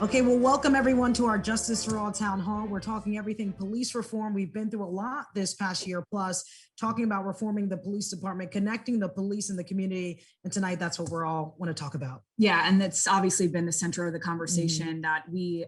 Okay, well, welcome everyone to our Justice for All Town Hall. We're talking everything police reform. We've been through a lot this past year, plus talking about reforming the police department, connecting the police and the community. And tonight, that's what we're all want to talk about. Yeah, and that's obviously been the center of the conversation that we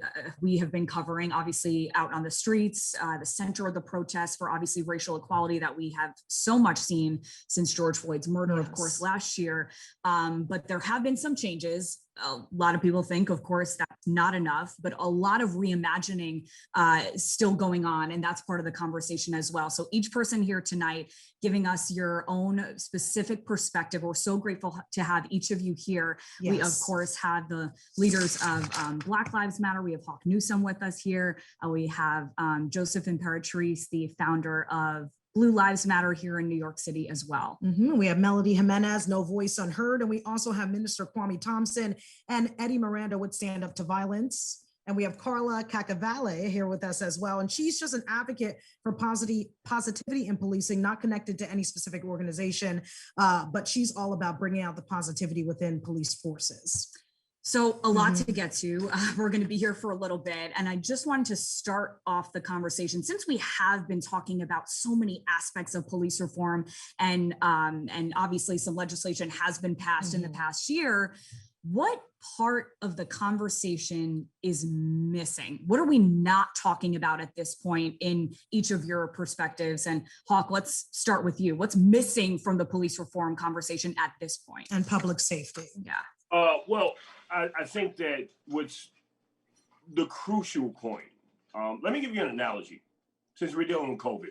have been covering, obviously out on the streets, the center of the protests for obviously racial equality that we have so much seen since George Floyd's murder, of course, last year. But there have been some changes. A lot of people think, of course, that's not enough, but a lot of reimagining still going on. And that's part of the conversation as well. So each person here tonight giving us your own specific perspective. We're so grateful to have each of you here. Yes. We, of course, have the leaders of Black Lives Matter. We have Hawk Newsome with us here. We have Joseph Imperatrice, the founder of Blue Lives Matter here in New York City as well. We have Melody Jimenez, No Voice Unheard, and we also have Minister Kwame Thompson and Eddie Miranda with Stand Up to Violence. And we have Carla Kakavale here with us as well. And she's just an advocate for positivity in policing, not connected to any specific organization, but she's all about bringing out the positivity within police forces. So a lot to get to. We're going to be here for a little bit. And I just wanted to start off the conversation, since we have been talking about so many aspects of police reform, and obviously some legislation has been passed in the past year. What part of the conversation is missing? What are we not talking about at this point in each of your perspectives? And Hawk, let's start with you. What's missing from the police reform conversation at this point? And public safety. Yeah. Well, I think that what's the crucial point, let me give you an analogy, since we're dealing with COVID.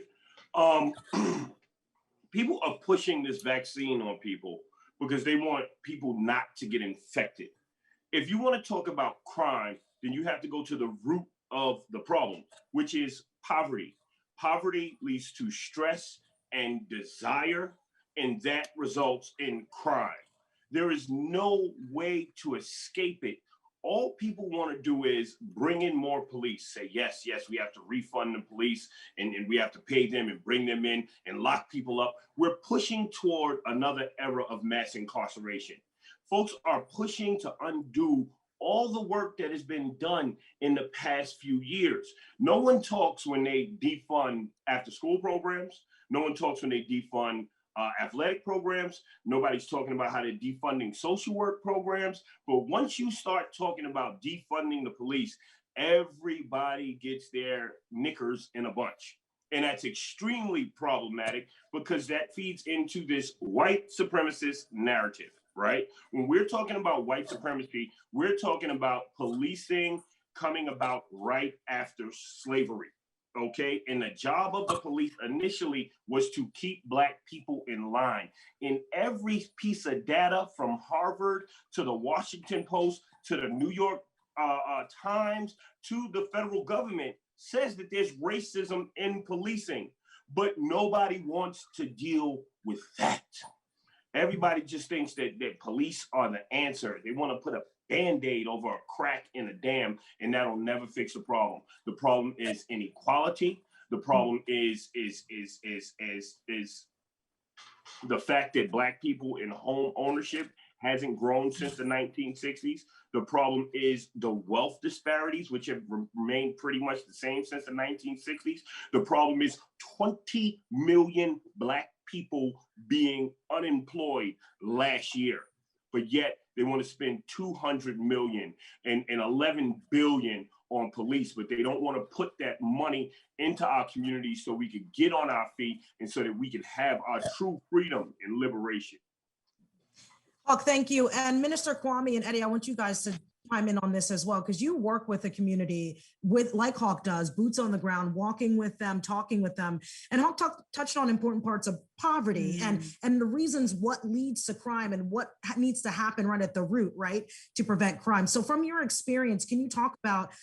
People are pushing this vaccine on people because they want people not to get infected. If you want to talk about crime, then you have to go to the root of the problem, which is poverty. Poverty leads to stress and desire, and that results in crime. There is no way to escape it. All people want to do is bring in more police, say, yes, we have to refund the police and we have to pay them and bring them in and lock people up. We're pushing toward another era of mass incarceration. Folks are pushing to undo all the work that has been done in the past few years. No one talks when they defund after school programs. No one talks when they defund athletic programs. Nobody's talking about how they're defunding social work programs. But once you start talking about defunding the police, everybody gets their knickers in a bunch. And that's extremely problematic because that feeds into this white supremacist narrative, right? When we're talking about white supremacy, we're talking about policing coming about right after slavery. Okay, and the job of the police initially was to keep Black people in line. In every piece of data from Harvard to the Washington Post to the New York Times to the federal government says that there's racism in policing, but nobody wants to deal with that. Everybody just thinks that police are the answer. They want to put a Band-Aid over a crack in a dam, and that'll never fix the problem. The problem is inequality. The problem is the fact that Black people in home ownership hasn't grown since the 1960s. The problem is the wealth disparities, which have remained pretty much the same since the 1960s. The problem is 20 million Black people being unemployed last year, but yet they want to spend $200 million and 11 billion on police, but they don't want to put that money into our communities so we can get on our feet and so that we can have our true freedom and liberation. Hawk, thank you. And Minister Kwame and Eddie, I want you guys to chime in on this as well, because you work with the community with, like Hawk does, boots on the ground, walking with them, talking with them. And Hawk touched on important parts of poverty and the reasons what leads to crime and what needs to happen right at the root, right, to prevent crime. So from your experience, can you talk about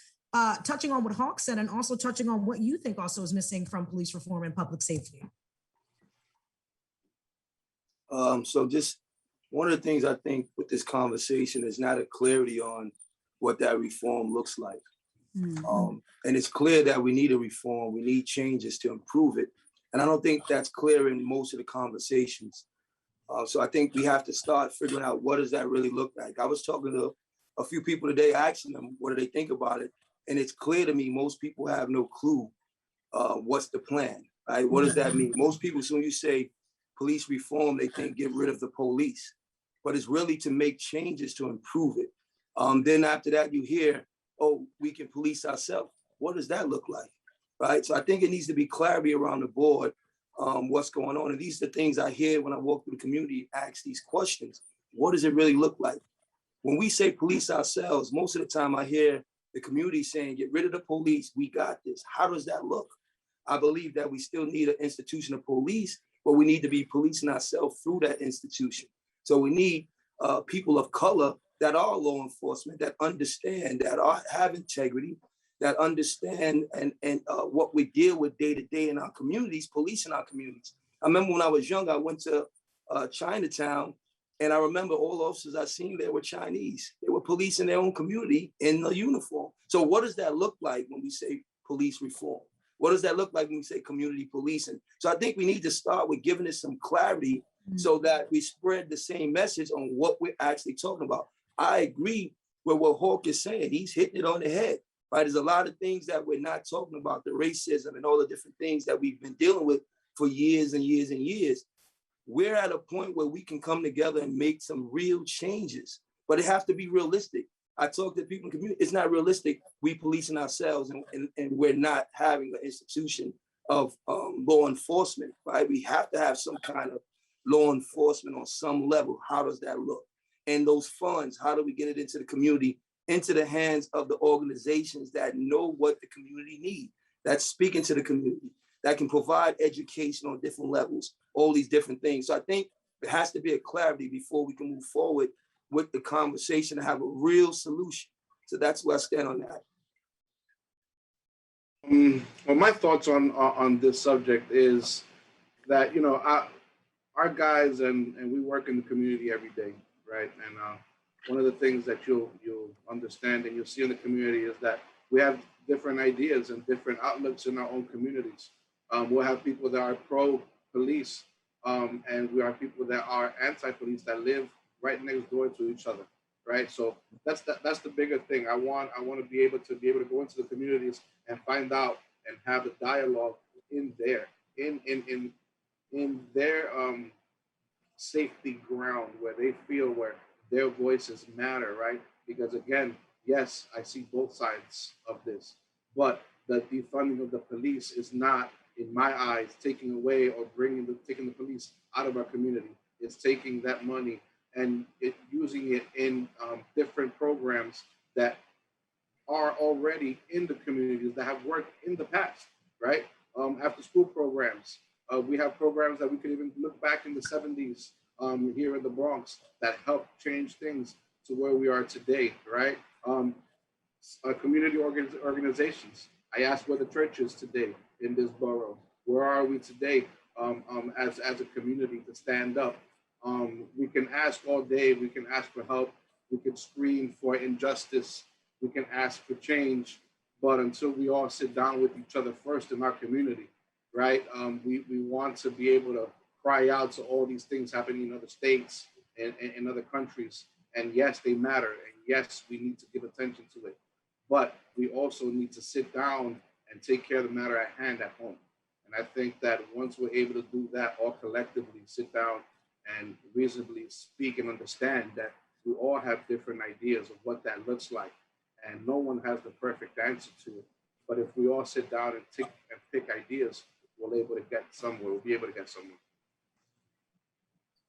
touching on what Hawk said and also touching on what you think also is missing from police reform and public safety? So just one of the things I think with this conversation is not a clarity on what that reform looks like. And it's clear that we need a reform, we need changes to improve it. And I don't think that's clear in most of the conversations. So I think we have to start figuring out what does that really look like. I was talking to a few people today asking them, what do they think about it? And it's clear to me, most people have no clue what's the plan, right? What does that mean? Most people, as soon as you say police reform, they think get rid of the police, but it's really to make changes to improve it. Then after that, you hear, oh, we can police ourselves. What does that look like, right? So I think it needs to be clarity around the board, what's going on. And these are the things I hear when I walk through the community, ask these questions. What does it really look like? When we say police ourselves, most of the time I hear the community saying, get rid of the police, we got this. How does that look? I believe that we still need an institution of police, but we need to be policing ourselves through that institution. So we need people of color that are law enforcement, that understand, that have integrity, that understand and what we deal with day to day in our communities, policing our communities. I remember when I was young, I went to Chinatown, and I remember all the officers I seen there were Chinese. They were policing their own community in the uniform. So what does that look like when we say police reform? What does that look like when we say community policing? So I think we need to start with giving it some clarity so that we spread the same message on what we're actually talking about. I agree with what Hawk is saying. He's hitting it on the head, right? There's a lot of things that we're not talking about, the racism and all the different things that we've been dealing with for years and years and years. We're at a point where we can come together and make some real changes, but it has to be realistic. I talk to people in the community, it's not realistic. We policing ourselves and we're not having an institution of law enforcement, right? We have to have some kind of law enforcement on some level. How does that look? And those funds, how do we get it into the community, into the hands of the organizations that know what the community needs, that's speaking to the community, that can provide education on different levels, all these different things. So I think there has to be a clarity before we can move forward with the conversation and have a real solution. So that's where I stand on that. Well, my thoughts on this subject is that, you know, our guys and we work in the community every day, right? And one of the things that you'll understand and you'll see in the community is that we have different ideas and different outlooks in our own communities. We'll have people that are pro-police, and we have people that are anti-police that live right next door to each other, right? So that's the bigger thing. I want to be able to go into the communities and find out and have a dialogue in there, in their safety ground where they feel where their voices matter, right? Because again, yes, I see both sides of this, but the defunding of the police is not, in my eyes, taking away or taking the police out of our community. It's taking that money and using it in different programs that are already in the communities that have worked in the past, right? After school programs. We have programs that we can even look back in the 70s here in the Bronx that helped change things to where we are today, right? Community organizations. I asked where the church is today in this borough. Where are we today as a community to stand up? We can ask all day, we can ask for help, we can scream for injustice, we can ask for change, but until we all sit down with each other first in our community, right? We want to be able to cry out to all these things happening in other states and in other countries. And yes, they matter. And yes, we need to give attention to it. But we also need to sit down and take care of the matter at hand at home. And I think that once we're able to do that all collectively, sit down and reasonably speak and understand that we all have different ideas of what that looks like. And no one has the perfect answer to it. But if we all sit down and pick ideas, we'll be able to get somewhere.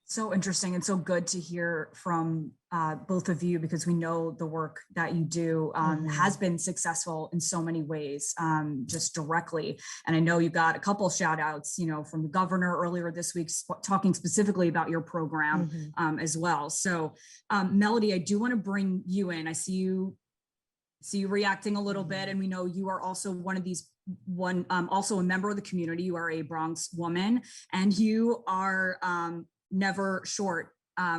So interesting and so good to hear from both of you, because we know the work that you do has been successful in so many ways, just directly. And I know you got a couple shout outs, you know, from the governor earlier this week, talking specifically about your program as well. So Melody, I do want to bring you in. I see you reacting a little bit, and we know you are also also a member of the community. You are a Bronx woman, and you are never short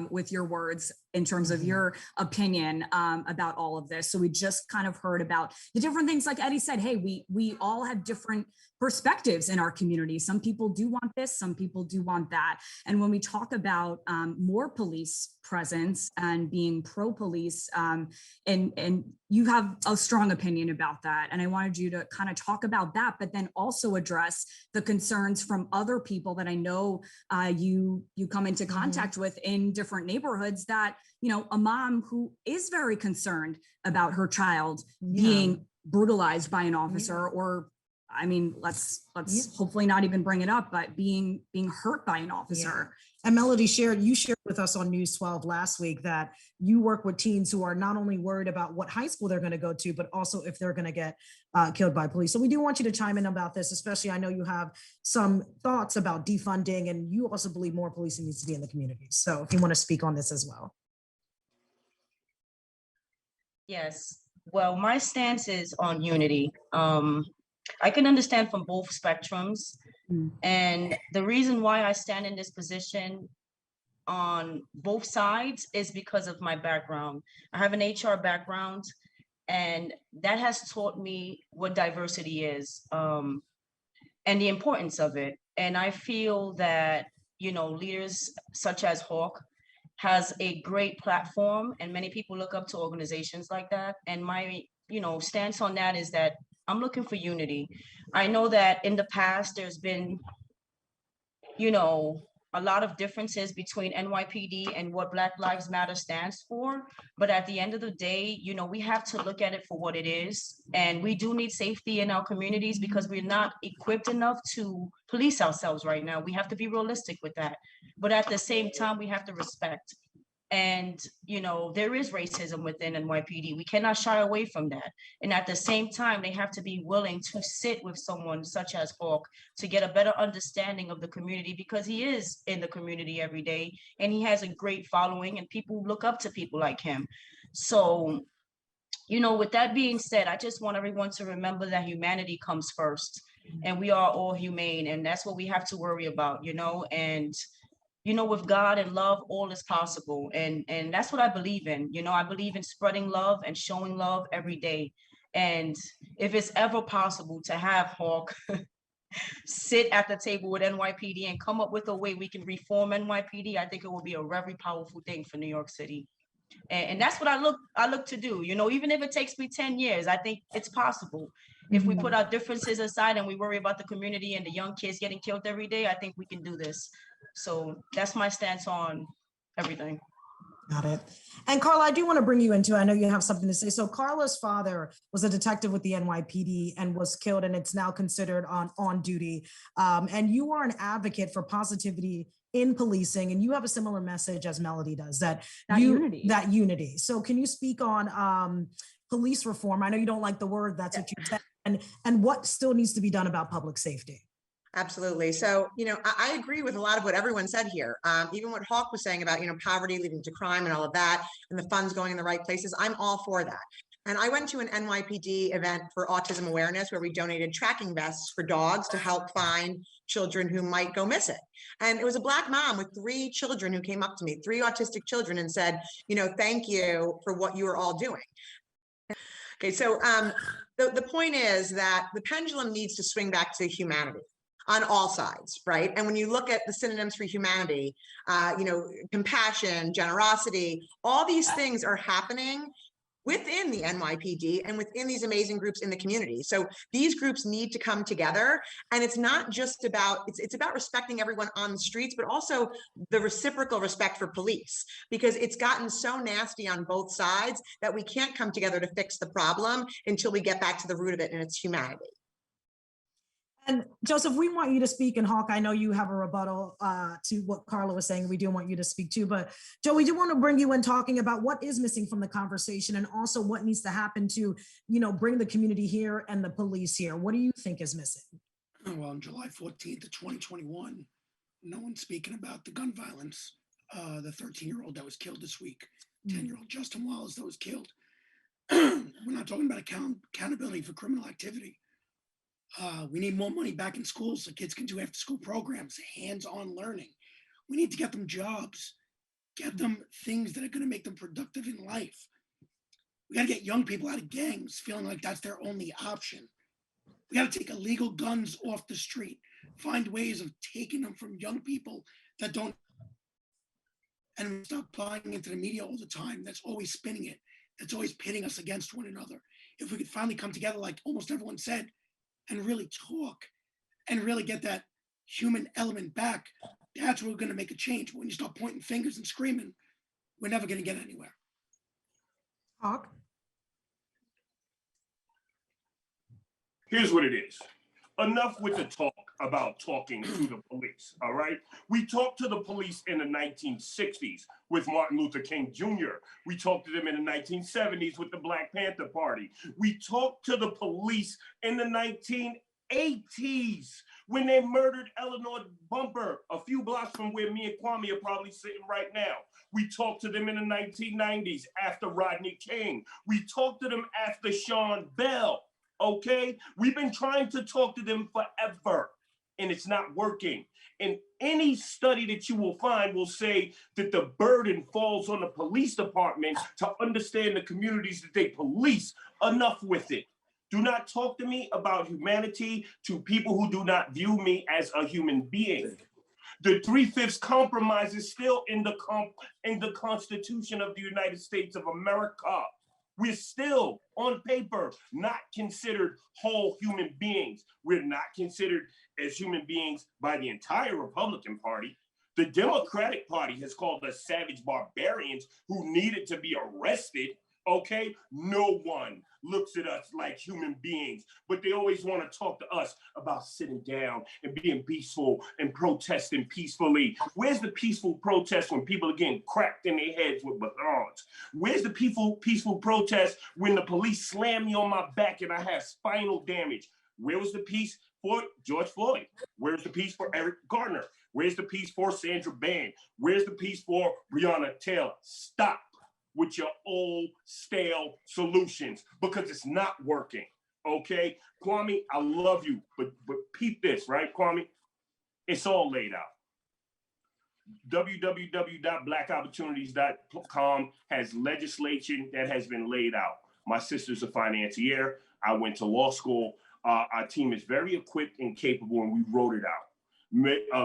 with your words in terms of your opinion about all of this. So we just kind of heard about the different things. Like Eddie said, hey, we all have different perspectives in our community. Some people do want this, some people do want that. And when we talk about more police presence and being pro-police, and you have a strong opinion about that. And I wanted you to kind of talk about that, but then also address the concerns from other people that I know you come into contact with in different neighborhoods, that, you know, a mom who is very concerned about her child being brutalized by an officer, or I mean, let's hopefully not even bring it up, but being hurt by an officer. And Melody, you shared with us on News 12 last week that you work with teens who are not only worried about what high school they're going to go to, but also if they're going to get killed by police. So we do want you to chime in about this, especially I know you have some thoughts about defunding, and you also believe more policing needs to be in the community. So if you want to speak on this as well. Yes, well, my stance is on unity. I can understand from both spectrums. And the reason why I stand in this position on both sides is because of my background. I have an HR background, and that has taught me what diversity is, and the importance of it. And I feel that, you know, leaders such as Hawk has a great platform, and many people look up to organizations like that. And my, you know, stance on that is that I'm looking for unity. I know that in the past there's been, you know, a lot of differences between NYPD and what Black Lives Matter stands for. But at the end of the day, you know, we have to look at it for what it is. And we do need safety in our communities because we're not equipped enough to police ourselves right now. We have to be realistic with that. But at the same time, we have to respect. And, you know, there is racism within NYPD. We cannot shy away from that. And at the same time, they have to be willing to sit with someone such as Hawk to get a better understanding of the community, because he is in the community every day and he has a great following and people look up to people like him. So, you know, with that being said, I just want everyone to remember that humanity comes first, and we are all humane, and that's what we have to worry about, you know. And you know, with God and love, all is possible. And that's what I believe in. You know, I believe in spreading love and showing love every day. And if it's ever possible to have Hawk sit at the table with NYPD and come up with a way we can reform NYPD, I think it will be a very powerful thing for New York City. And that's what I look to do. You know, even if it takes me 10 years, I think it's possible. If we put our differences aside and we worry about the community and the young kids getting killed every day, I think we can do this. So that's my stance on everything. Got it. And Carla, I do want to bring you into, I know you have something to say. So Carla's father was a detective with the NYPD and was killed, and it's now considered on duty. And you are an advocate for positivity in policing, and you have a similar message as Melody does, that unity. So can you speak on police reform? I know you don't like the word, that's what you said, and what still needs to be done about public safety? Absolutely. So, you know, I agree with a lot of what everyone said here. Even what Hawk was saying about, you know, poverty leading to crime and all of that, and the funds going in the right places. I'm all for that. And I went to an NYPD event for autism awareness where we donated tracking vests for dogs to help find children who might go missing. And it was a Black mom with 3 children who came up to me, 3 autistic children, and said, you know, thank you for what you are all doing. Okay, so the point is that the pendulum needs to swing back to humanity on all sides, right? And when you look at the synonyms for humanity, you know, compassion, generosity, all these things are happening within the NYPD and within these amazing groups in the community. So these groups need to come together. And it's not just about, it's about respecting everyone on the streets, but also the reciprocal respect for police, because it's gotten so nasty on both sides that we can't come together to fix the problem until we get back to the root of it, and it's humanity. And Joseph, we want you to speak, and Hawk, I know you have a rebuttal to what Carla was saying. We do want you to speak too, but Joe, we do want to bring you in talking about what is missing from the conversation and also what needs to happen to, you know, bring the community here and the police here. What do you think is missing? Well, on July 14th of 2021, no one's speaking about the gun violence. The 13-year-old that was killed this week, 10-year-old Justin Wallace that was killed. We're not talking about accountability for criminal activity. We need more money back in schools so kids can do after-school programs, hands-on learning. We need to get them jobs. get them things that are going to make them productive in life. We got to get young people out of gangs feeling like that's their only option. We got to take illegal guns off the street, find ways of taking them from young people that don't, and stop buying into the media all the time. That's always spinning it. That's always pitting us against one another. If we could finally come together, like almost everyone said, and really talk and really get that human element back, that's where we're going to make a change. But when you start pointing fingers and screaming, we're never going to get anywhere. Hawk? Here's what it is. Enough with the talk about talking to the police, all right? We talked to the police in the 1960s with Martin Luther King Jr. We talked to them in the 1970s with the Black Panther Party. We talked to the police in the 1980s when they murdered Eleanor Bumper, a few blocks from where me and Kwame are probably sitting right now. We talked to them in the 1990s after Rodney King. We talked to them after Sean Bell. Okay, we've been trying to talk to them forever, and it's not working. And any study that you will find will say that the burden falls on the police department to understand the communities that they police. Enough with it. Do not talk to me about humanity to people who do not view me as a human being. The 3/5 compromise is still in the Constitution of the United States of America. We're still, on paper, not considered whole human beings. We're not considered as human beings by the entire Republican Party. The Democratic Party has called us savage barbarians who needed to be arrested, okay? No one looks at us like human beings, but they always want to talk to us about sitting down and being peaceful and protesting peacefully. Where's the peaceful protest when people are getting cracked in their heads with batons? Where's the peaceful protest when the police slam me on my back and I have spinal damage? Where was the peace for George Floyd? Where's the peace for Eric Garner? Where's the peace for Sandra Bland? Where's the peace for Breonna Taylor? Stop with your old stale solutions because it's not working, okay? Kwame, I love you, but peep this, right, Kwame? It's all laid out. www.blackopportunities.com has legislation that has been laid out. My sister's a financier. I went to law school. Our team is very equipped and capable, and we wrote it out.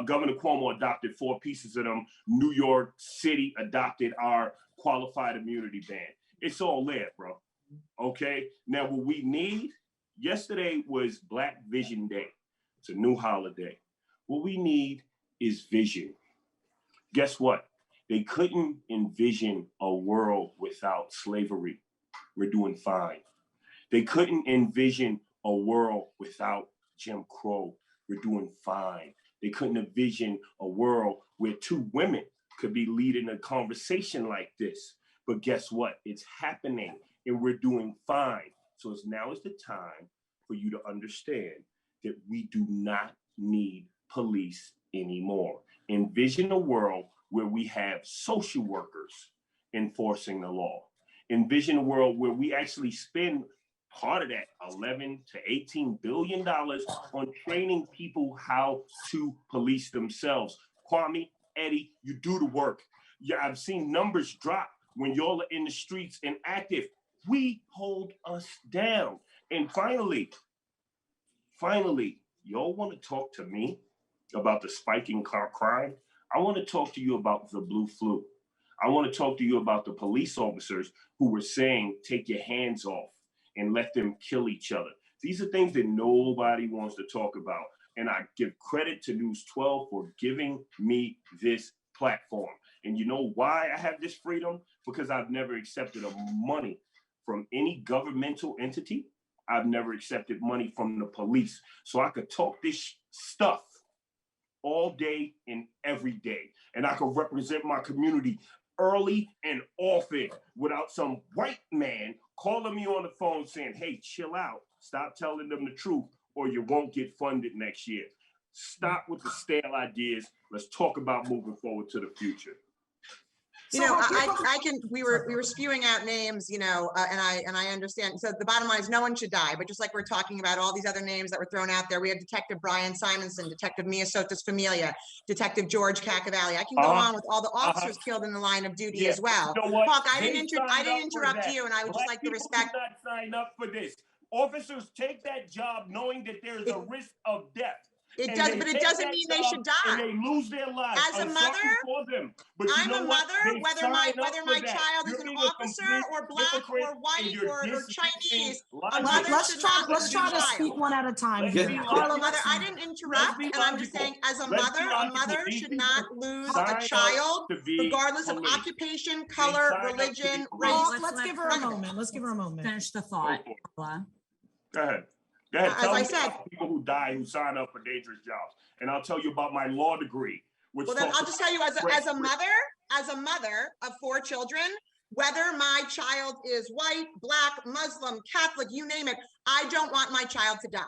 Governor Cuomo adopted 4 pieces of them. New York City adopted our qualified immunity ban. It's all there, bro. Okay. Now, what we need, yesterday was Black Vision Day. It's a new holiday. What we need is vision. Guess what? They couldn't envision a world without slavery. We're doing fine. They couldn't envision a world without Jim Crow. We're doing fine. They couldn't envision a world where 2 women could be leading a conversation like this. But guess what? It's happening and we're doing fine. So now is the time for you to understand that we do not need police anymore. Envision a world where we have social workers enforcing the law. Envision a world where we actually spend part of that $11 to $18 billion on training people how to police themselves. Kwame, Eddie, you do the work. Yeah, I've seen numbers drop when y'all are in the streets and active. We hold us down. And finally, y'all want to talk to me about the spiking crime? I want to talk to you about the blue flu. I want to talk to you about the police officers who were saying, take your hands off and let them kill each other. These are things that nobody wants to talk about. And I give credit to News 12 for giving me this platform. And you know why I have this freedom? Because I've never accepted money from any governmental entity. I've never accepted money from the police. So I could talk this stuff all day and every day. And I could represent my community early and often without some white man calling me on the phone saying, hey, chill out, stop telling them the truth or you won't get funded next year. Stop with the stale ideas. Let's talk about moving forward to the future. You So, know, Hawk, you're I can, we were spewing out names, you know, and I understand. So the bottom line is no one should die, but just like we're talking about all these other names that were thrown out there, we had Detective Brian Simonson, Detective Mia Sotis Familia, Detective George Cacavalli. I can go on with all the officers killed in the line of duty as well. You know what? Hawk, I They didn't signed up for interrupt that. you, and I would just Black like to people respect. do not sign up for this. Officers take that job knowing that there is a risk of death. It And does, they but it take doesn't that mean they job should And die. they lose their lives. As a I'm sorry mother, for them, but you I'm know a what? mother, They whether sign up for my that. child is You're an being a officer complete or black hypocrite, or white and you're or dismissing Chinese, a logic. mother let's should try not let's lose try a to speak child. one at a time Let's here. be Carla, logical. Mother, let's I didn't Let's interrupt, be and I'm just logical. saying, as a Let's be logical. mother These should not people lose sign a up child, to be regardless of police. occupation, They color, sign up to be religion, police. race. let's let give her a moment. Let's give her a moment. Finish the thought, Carla. Go ahead. Go ahead. As Tell I me said, about people who die who sign up for dangerous jobs, and I'll tell you about my law degree. Which well, then talks I'll just tell you, as about a mother of 4 children, whether my child is white, black, Muslim, Catholic, you name it, I don't want my child to die,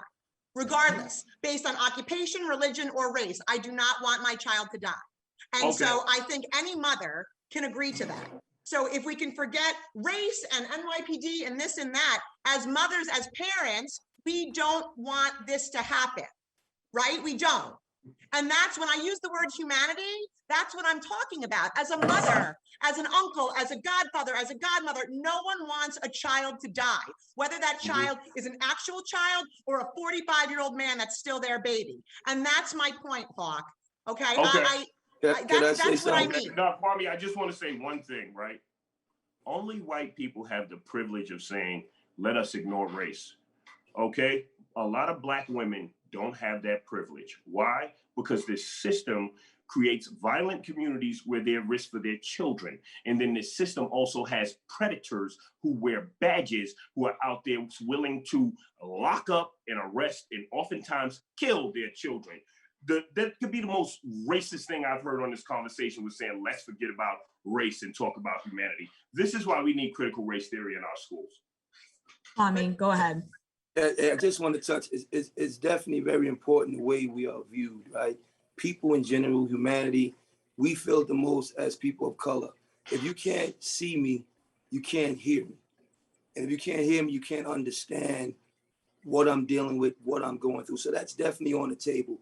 regardless, based on occupation, religion, or race. I do not want my child to die. And Okay. so I think any mother can agree to that. So if we can forget race and NYPD and this and that, as mothers, as parents, we don't want this to happen, right? We don't. And that's when I use the word humanity, that's what I'm talking about. As a mother, as an uncle, as a godfather, as a godmother, no one wants a child to die, whether that child is an actual child or a 45-year-old man that's still their baby. And that's my point, Hawk. Okay. That's what I mean. No, Kwame, I just want to say one thing, right? Only white people have the privilege of saying, let us ignore race. Okay? A lot of black women don't have that privilege. Why? Because this system creates violent communities where they're risk for their children. And then this system also has predators who wear badges, who are out there willing to lock up and arrest and oftentimes kill their children. That could be the most racist thing I've heard on this conversation, was saying, let's forget about race and talk about humanity. This is why we need critical race theory in our schools. Kwame, go ahead. I just want to touch, it's definitely very important the way we are viewed, right? People in general, humanity, we feel the most as people of color. If you can't see me, you can't hear me. And if you can't hear me, you can't understand what I'm dealing with, what I'm going through. So that's definitely on the table.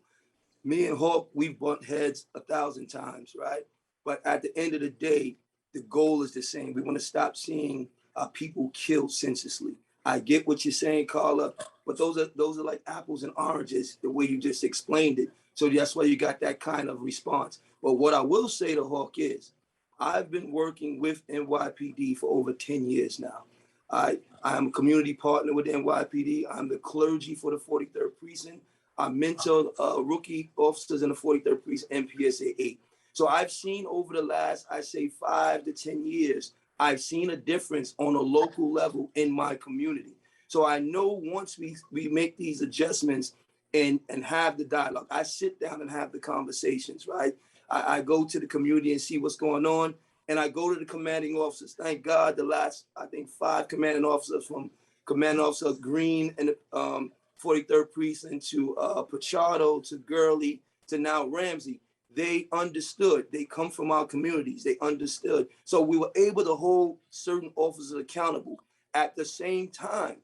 Me and Hawk, we've bumped heads 1,000 times, right? But at the end of the day, the goal is the same. We want to stop seeing people killed senselessly. I get what you're saying, Carla, but those are like apples and oranges, the way you just explained it. So that's why you got that kind of response. But what I will say to Hawk is, I've been working with NYPD for over 10 years now. I am a community partner with NYPD. I'm the clergy for the 43rd Precinct. I mentor rookie officers in the 43rd Precinct, MPSA 8. So I've seen over the last, I say 5 to 10 years, I've seen a difference on a local level in my community. So I know once we make these adjustments and have the dialogue, I sit down and have the conversations, right? I go to the community and see what's going on. And I go to the commanding officers. Thank God the last, I think, 5 commanding officers, from Commanding Officer Green and the 43rd Precinct to Pachado to Gurley to now Ramsey, they understood. They come from our communities. They understood. So we were able to hold certain officers accountable. At the same time,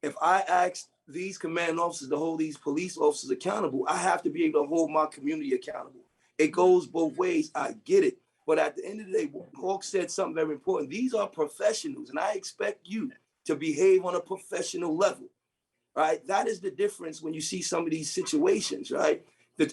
if I ask these commanding officers to hold these police officers accountable, I have to be able to hold my community accountable. It goes both ways. I get it. But at the end of the day, Hawk said something very important. These are professionals, and I expect you to behave on a professional level, right? That is the difference when you see some of these situations, right?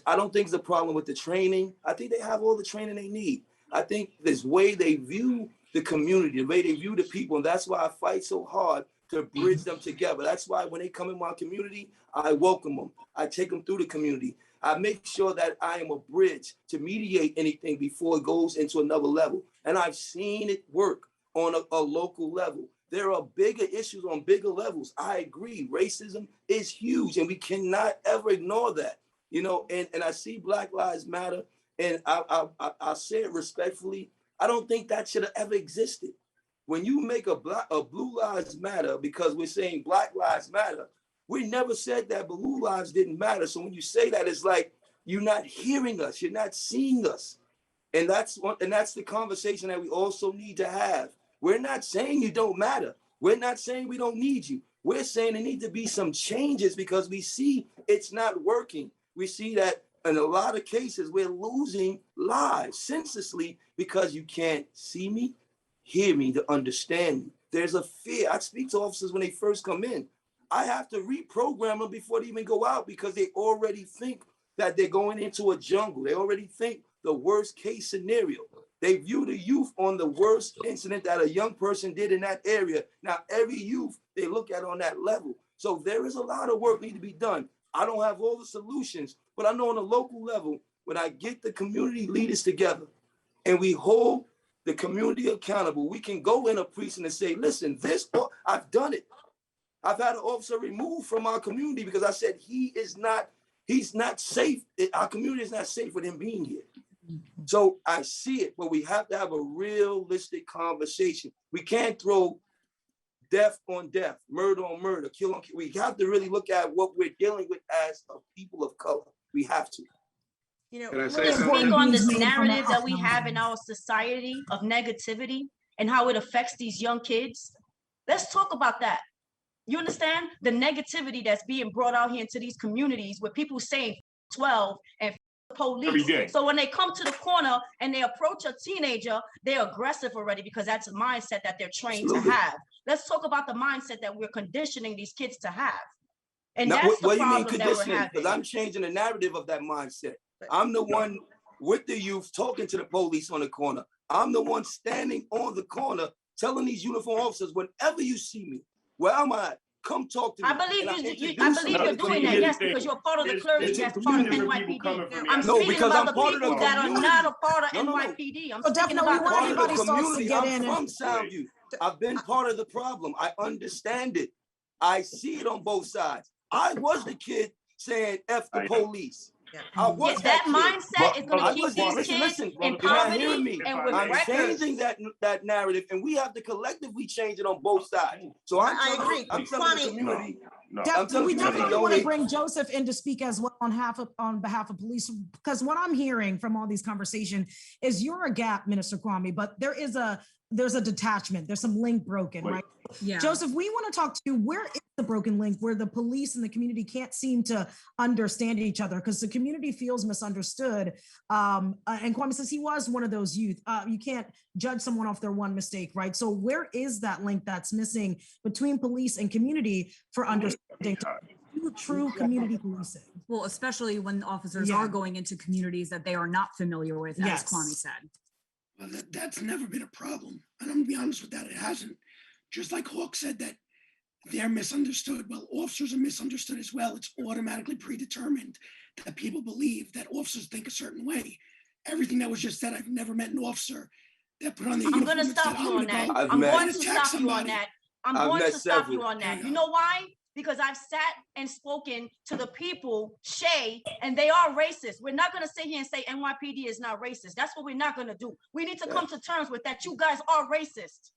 I don't think it's a problem with the training. I think they have all the training they need. I think this way they view the community, the way they view the people, and that's why I fight so hard to bridge them together. That's why when they come in my community, I welcome them. I take them through the community. I make sure that I am a bridge to mediate anything before it goes into another level. And I've seen it work on a local level. There are bigger issues on bigger levels. I agree. Racism is huge, and we cannot ever ignore that. You know, and I see Black Lives Matter, and I say it respectfully. I don't think that should have ever existed. When you make a Blue Lives Matter because we're saying Black Lives Matter, we never said that blue lives didn't matter. So when you say that, it's like you're not hearing us, you're not seeing us. And that's the conversation that we also need to have. We're not saying you don't matter. We're not saying we don't need you. We're saying there need to be some changes because we see it's not working. We see that in a lot of cases, we're losing lives senselessly because you can't see me, hear me, to understand me. There's a fear. I speak to officers when they first come in. I have to reprogram them before they even go out because they already think that they're going into a jungle. They already think the worst case scenario. They view the youth on the worst incident that a young person did in that area. Now, every youth they look at on that level. So there is a lot of work need to be done. I don't have all the solutions, but I know on a local level, when I get the community leaders together and we hold the community accountable, we can go in a precinct and say, listen, I've done it. I've had an officer removed from our community because I said he's not safe. Our community is not safe with him being here. So I see it, but we have to have a realistic conversation. We can't throw death on death, murder on murder, kill on kill. We have to really look at what we're dealing with as a people of color. We have to. You know, Can I say Speak something? on this narrative that we have in our society of negativity and how it affects these young kids. Let's talk about that. You understand the negativity that's being brought out here into these communities where people saying 12 and police. So when they come to the corner and they approach a teenager, they're aggressive already because that's a mindset that they're trained Absolutely. to have. Let's talk about the mindset that we're conditioning these kids to have. And Now, that's what the do you mean problem that we're conditioning? having. Because I'm changing the narrative of that mindset. I'm the one with the youth talking to the police on the corner. I'm the one standing on the corner telling these uniform officers, whenever you see me, where am I? Come talk to me. I believe And I believe you're doing that, yes, because you're part of the clergy that's part of NYPD. I'm speaking about the people that are not a part of NYPD. I'm speaking about the everybody people. starts to get in. I'm from Soundview. I've been part of the problem. I understand it. I see it on both sides. I was the kid saying F the police. I was that kid. mindset is going to keep these kids in poverty and with I'm records. changing that narrative, and we have to collectively change it on both sides. So I agree. I'm telling the community. We definitely want to bring Joseph in to speak as well on behalf of police, because what I'm hearing from all these conversations is you're a gap, Minister Kwame, but there's a detachment. There's some link broken, right? Yeah. Joseph, we want to talk to you. Where is the broken link where the police and the community can't seem to understand each other because the community feels misunderstood? And Kwame says he was one of those youth. You can't judge someone off their one mistake, right? So where is that link that's missing between police and community for understanding true community policing? Well, especially when officers are going into communities that they are not familiar with, as Kwame said. Well, that's never been a problem. And I'm gonna be honest with that, it hasn't. Just like Hawk said that they're misunderstood. Well, officers are misunderstood as well. It's automatically predetermined that people believe that officers think a certain way. Everything that was just said, I've never met an officer that put on the uniform. I'm going to stop you on that. I'm going to stop you on that. I'm going to stop you on that. You know why? Because I've sat and spoken to the people, Shay, and they are racist. We're not going to sit here and say NYPD is not racist. That's what we're not going to do. We need to come to terms with that. You guys are racist.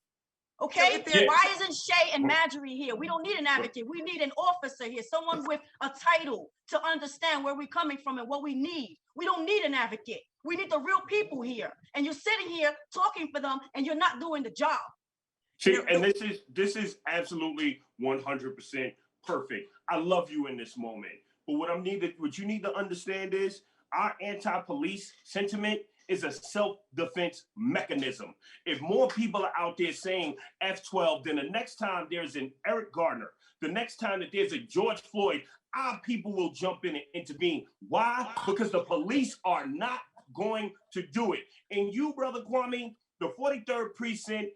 Okay, why isn't Shay and Marjorie here? We don't need an advocate. We need an officer here, someone with a title to understand where we're coming from and what we need. We don't need an advocate. We need the real people here. And you're sitting here talking for them and you're not doing the job. See, and this is absolutely 100% perfect. I love you in this moment. But what you need to understand is our anti-police sentiment is a self-defense mechanism. If more people are out there saying F12, then the next time there's an Eric Garner, the next time that there's a George Floyd, our people will jump in and intervene. Why? Because the police are not going to do it. And you, Brother Kwame, the 43rd Precinct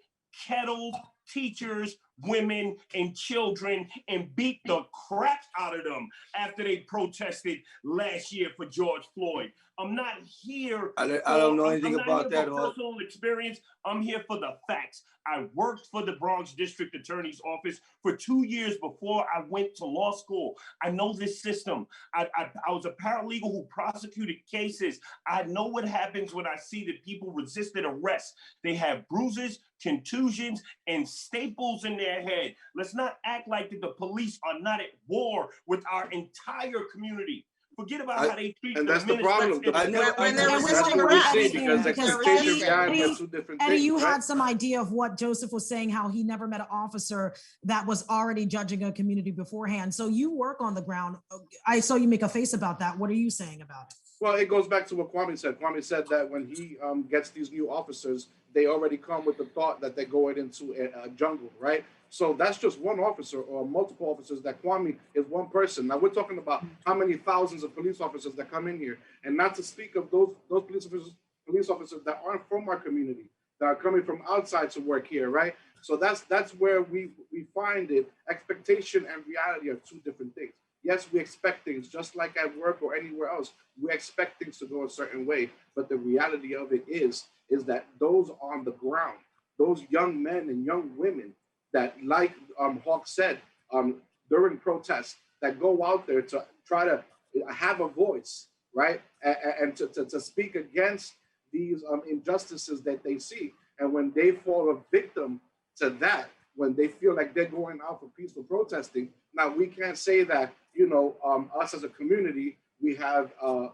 kettled teachers, women, and children and beat the crap out of them after they protested last year for George Floyd. I'm not here. I don't know anything about that. Personal experience. I'm here for the facts. I worked for the Bronx District Attorney's Office for 2 years before I went to law school. I know this system. I was a paralegal who prosecuted cases. I know what happens when I see that people resisted arrest. They have bruises, contusions, and staples in their head. Let's not act like that the police are not at war with our entire community. Forget about how they treat And that's the administrators problem. and When they're That's resisting what we're arrest. saying, because Because expectation and Eddie- reality are Eddie- two different Eddie, things. you right? had some idea of what Joseph was saying, how he never met an officer that was already judging a community beforehand. So you work on the ground. I saw you make a face about that. What are you saying about it? Well, it goes back to what Kwame said. Kwame said that when he gets these new officers, they already come with the thought that they're going into a jungle, right? So that's just one officer or multiple officers. That Kwame is one person. Now we're talking about how many thousands of police officers that come in here, and not to speak of those police officers that aren't from our community, that are coming from outside to work here, right? So that's where we find it. Expectation and reality are two different things. Yes, we expect things just like at work or anywhere else. We expect things to go a certain way, but the reality of it is that those on the ground, those young men and young women that, like Hawk said, during protests, that go out there to try to have a voice, right, and to speak against these injustices that they see, and when they fall a victim to that, when they feel like they're going out for peaceful protesting. Now, we can't say that, us as a community, we have an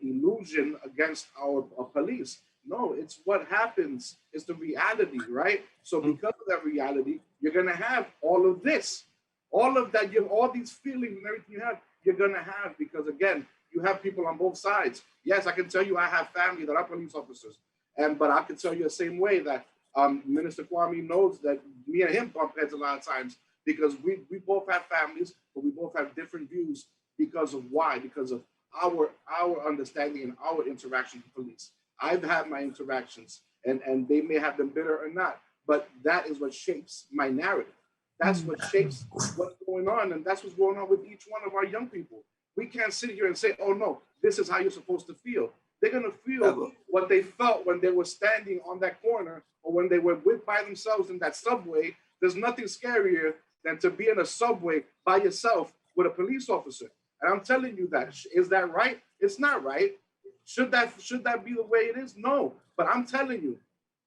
illusion against our police. No, it's what happens. It's the reality, right? So because of that reality, you're going to have all of this, all of that, all these feelings and everything you have, you're going to have, because again, you have people on both sides. Yes, I can tell you I have family that are police officers, but I can tell you the same way that Minister Kwame knows that me and him bump heads a lot of times, because we both have families, but we both have different views because of why? Because of our understanding and our interaction with police. I've had my interactions, and they may have been bitter or not, but that is what shapes my narrative. That's what shapes what's going on, and that's what's going on with each one of our young people. We can't sit here and say, oh no, this is how you're supposed to feel. They're gonna feel what they felt when they were standing on that corner, or when they were by themselves in that subway. There's nothing scarier than to be in a subway by yourself with a police officer. And I'm telling you that. Is that right? It's not right. Should that be the way it is? No. But I'm telling you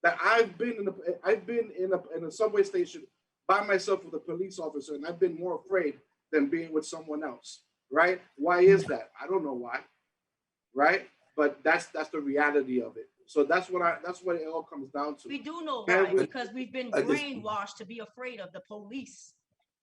that I've been in a subway station by myself with a police officer, and I've been more afraid than being with someone else. Right? Why is that? I don't know why. Right? But that's the reality of it. So that's what it all comes down to. We do know why, because we've been brainwashed to be afraid of the police.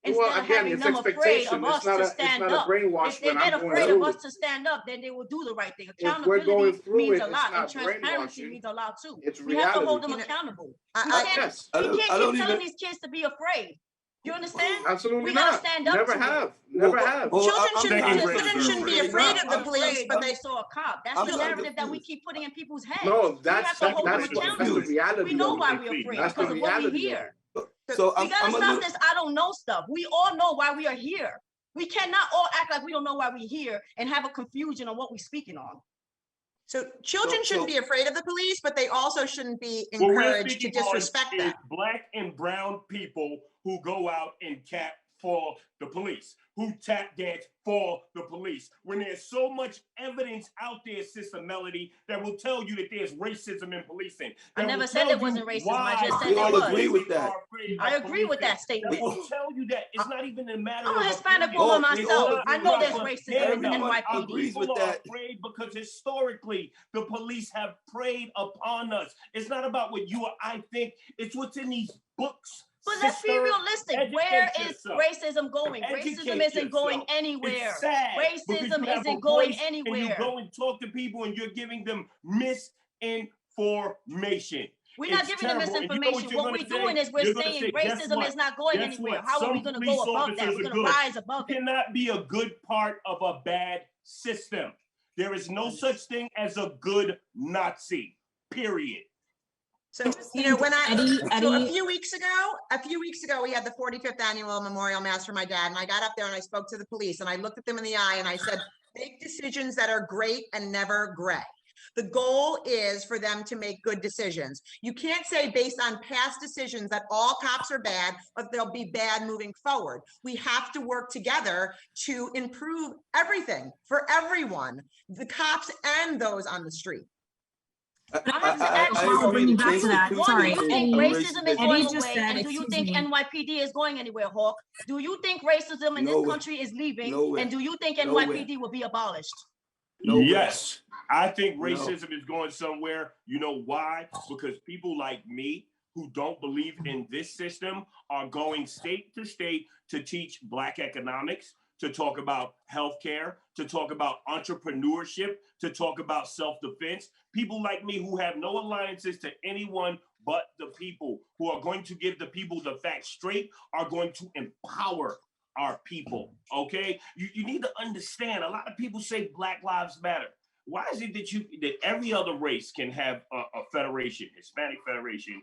Instead of having them afraid of us to stand up. If they get afraid of us to stand up, then they will do the right thing. Accountability means a lot, and transparency means a lot too. We have to hold them accountable. We can't keep telling these kids to be afraid. You understand? Absolutely we not. gotta stand up. Never have. Never have. Children shouldn't be afraid of the police, but they saw a cop. That's the narrative that we keep putting in people's heads. No, that's the reality. We know why we're afraid, because of what we hear. So we gotta stop this I don't know stuff. We all know why we are here. We cannot all act like we don't know why we're here and have a confusion on what we're speaking on. So children shouldn't be afraid of the police, but they also shouldn't be encouraged to disrespect them. Black and brown people who go out and cap for the police, who tap dance for the police, when there's so much evidence out there, Sister Melody, that will tell you that there's racism in policing. I never said there wasn't racism. I just said we all agree with that. I agree with that statement. That will tell you that it's not even a matter I'm of a Hispanic opinion. woman myself. I know there's racism in the NYPD. People are afraid because historically the police have preyed upon us. It's not about what you or I think. It's what's in these books. But let's be realistic. Where is racism going? Racism isn't going anywhere. Racism isn't going anywhere. And you go and talk to people and you're giving them misinformation. We're not giving them misinformation. What we're doing is we're saying racism is not going anywhere. How are we going to go above that? We're going to rise above it. You cannot be a good part of a bad system. There is no such thing as a good Nazi, period. So, when a few weeks ago, we had the 45th annual memorial mass for my dad, and I got up there and I spoke to the police and I looked at them in the eye and I said, make decisions that are great and never gray. The goal is for them to make good decisions. You can't say based on past decisions that all cops are bad, but they'll be bad moving forward. We have to work together to improve everything for everyone, the cops and those on the street. But I have to I- ask I you, agree with do you, that. one, Sorry, do you think Eddie- racism is Eddie going just away? said, And do you excuse think me. NYPD is going anywhere, Hawk? Do you think racism in this Nowhere. country is leaving? Nowhere. And do you think Nowhere. NYPD will be abolished? Nowhere. Yes, I think No. racism is going somewhere. You know why? Because people like me who don't believe in this system are going state to state to teach Black economics, to talk about healthcare, to talk about entrepreneurship, to talk about self-defense. People like me who have no alliances to anyone but the people, who are going to give the people the facts straight, are going to empower our people, okay? You need to understand, a lot of people say Black Lives Matter. Why is it that every other race can have a federation, Hispanic federation,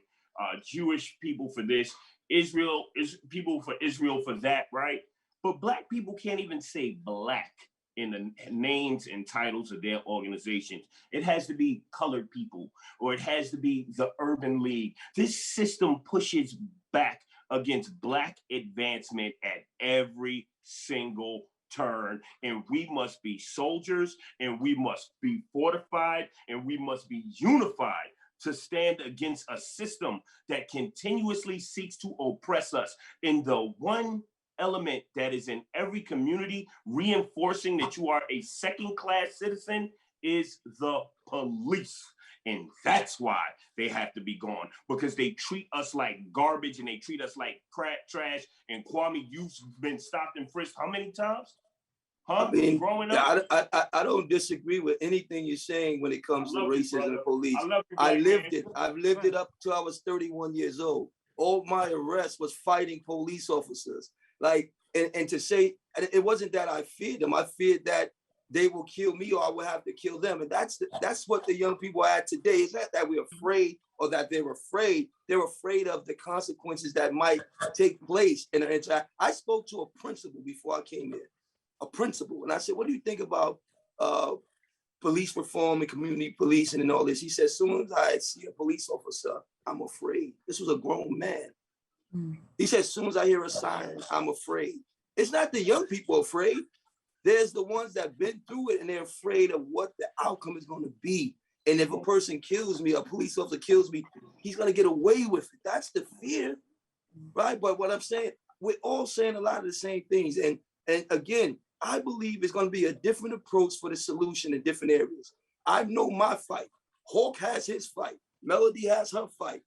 Jewish people for this, Israel is people for Israel for that, right? But Black people can't even say Black in the names and titles of their organizations. It has to be colored people, or it has to be the Urban League. This system pushes back against Black advancement at every single turn. And we must be soldiers, and we must be fortified, and we must be unified to stand against a system that continuously seeks to oppress us. And the one element that is in every community reinforcing that you are a second-class citizen is the police. And that's why they have to be gone, because they treat us like garbage and they treat us like crap trash. And Kwame, you've been stopped and frisked how many times? Huh? I mean, Growing up? I don't disagree with anything you're saying when it comes to racism and police. I lived it. I've lived it up till I was 31 years old. All my arrests was fighting police officers. Like, and to say, it wasn't that I feared them. I feared that they will kill me or I will have to kill them. And that's what the young people are at today. It's not that we're afraid or that they're afraid. They're afraid of the consequences that might take place. And I spoke to a principal before I came here, a principal. And I said, what do you think about police reform and community policing and all this? He said, as soon as I see a police officer, I'm afraid. This was a grown man. He said, as soon as I hear a siren, I'm afraid. It's not the young people afraid. There's the ones that been through it and they're afraid of what the outcome is going to be. And if a person kills me, a police officer kills me, he's going to get away with it. That's the fear, right? But what I'm saying, we're all saying a lot of the same things. And again, I believe it's going to be a different approach for the solution in different areas. I know my fight. Hawk has his fight. Melody has her fight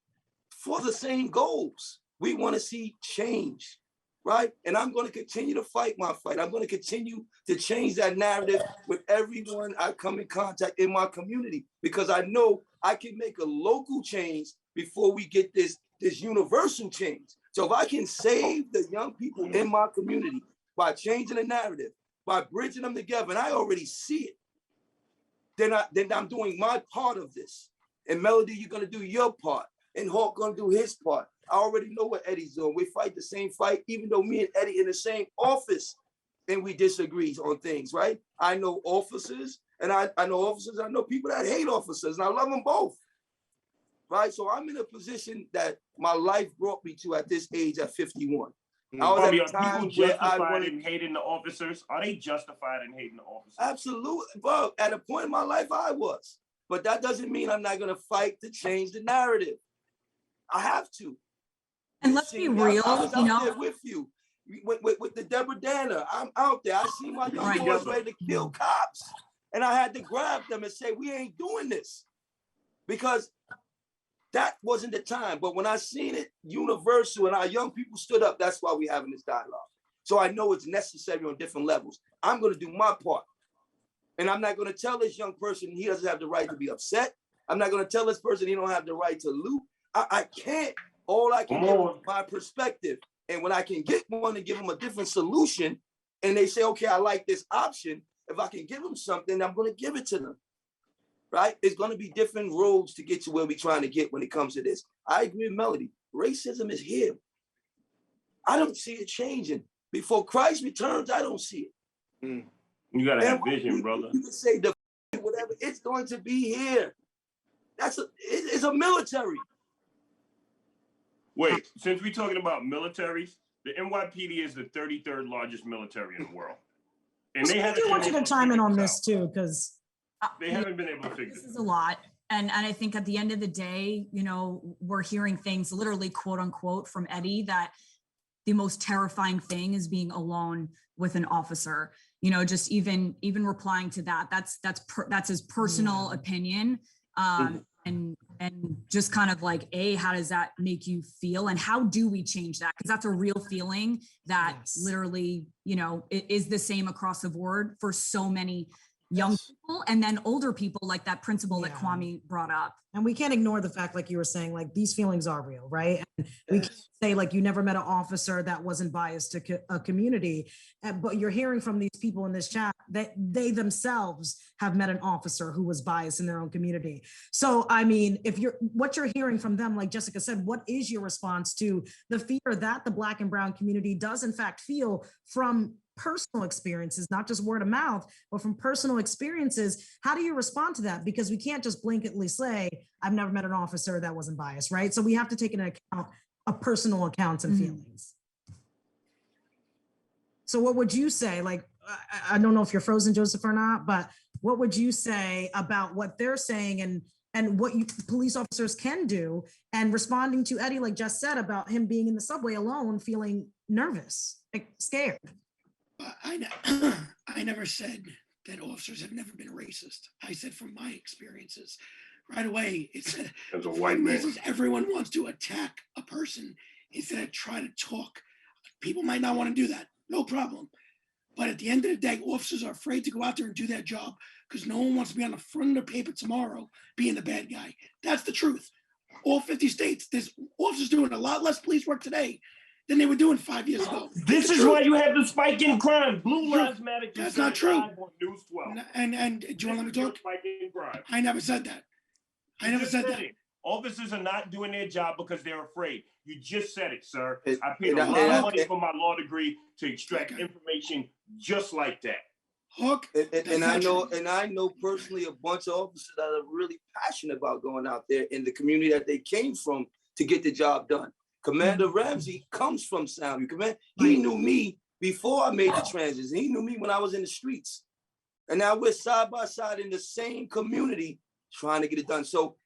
for the same goals. We want to see change, right? And I'm going to continue to fight my fight. I'm going to continue to change that narrative with everyone I come in contact in my community, because I know I can make a local change before we get this universal change. So if I can save the young people in my community by changing the narrative, by bridging them together, and I already see it, then I'm doing my part of this. And Melody, you're going to do your part. And Hawk going to do his part. I already know what Eddie's doing. We fight the same fight, even though me and Eddie in the same office and we disagree on things, right? I know officers and I know officers. I know people that hate officers, and I love them both, right? So I'm in a position that my life brought me to at this age at 51. I was at a time where I wanted... in hating the officers? Are they justified in hating the officers? Absolutely. Well, at a point in my life, I was. But that doesn't mean I'm not going to fight to change the narrative. I have to. And let's be real, I was you out know, there with you, with the Deborah Danner. I'm out there. I see my young boys ready to kill cops. And I had to grab them and say, we ain't doing this. Because that wasn't the time. But when I seen it universal and our young people stood up, that's why we're having this dialogue. So I know it's necessary on different levels. I'm going to do my part. And I'm not going to tell this young person he doesn't have the right to be upset. I'm not going to tell this person he don't have the right to loot. I can't. All I can give them is my perspective. And when I can get one and give them a different solution, and they say, okay, I like this option. If I can give them something, I'm going to give it to them. Right? It's going to be different roads to get to where we're trying to get when it comes to this. I agree with Melody. Racism is here. I don't see it changing. Before Christ returns, I don't see it. You got to have vision, brother. You can say the whatever, it's going to be here. It's a military. Wait, since we're talking about militaries, the NYPD is the 33rd largest military in the world. And I do want you to chime in on this too, because they haven't been able to figure this is a lot. And I think at the end of the day, you know, we're hearing things literally, quote unquote, from Eddie, that the most terrifying thing is being alone with an officer. You know, just even replying to that, that's his personal opinion. And just kind of like, how does that make you feel? And how do we change that? Because that's a real feeling that literally, you know, it is the same across the board for so many young people and then older people, like that principle that Kwame brought up. And we can't ignore the fact, like you were saying, like these feelings are real, right? And we can't say like you never met an officer that wasn't biased to a community, but you're hearing from these people in this chat that they themselves have met an officer who was biased in their own community. So, I mean, what you're hearing from them, like Jessica said, what is your response to the fear that the Black and Brown community does in fact feel from personal experiences, not just word of mouth, but from personal experiences? How do you respond to that? Because we can't just blanketly say, I've never met an officer that wasn't biased, right? So we have to take into account personal accounts and feelings. So what would you say? Like, I don't know if you're frozen, Joseph, or not, but what would you say about what they're saying and what police officers can do, and responding to Eddie, like Jess said, about him being in the subway alone, feeling nervous, like scared? I never said that officers have never been racist. I said from my experiences, right away, it's as a white man, everyone wants to attack a person instead of try to talk. People might not want to do that, no problem. But at the end of the day, officers are afraid to go out there and do their job because no one wants to be on the front of the paper tomorrow being the bad guy. That's the truth. All 50 states, there's officers doing a lot less police work today than they were doing 5 years ago. This is why you have the spike in crime. Blue Lives Matter. That's not true. News 12. And do you want to let me talk? Spike in crime. I never said that. I never said that. Officers are not doing their job because they're afraid. You just said it, sir. I paid a lot of money for my law degree to extract information just like that. Hook. And I know personally a bunch of officers that are really passionate about going out there in the community that they came from to get the job done. Commander Ramsey comes from Soundview. He knew me before I made the transition. He knew me when I was in the streets. And now we're side by side in the same community trying to get it done. So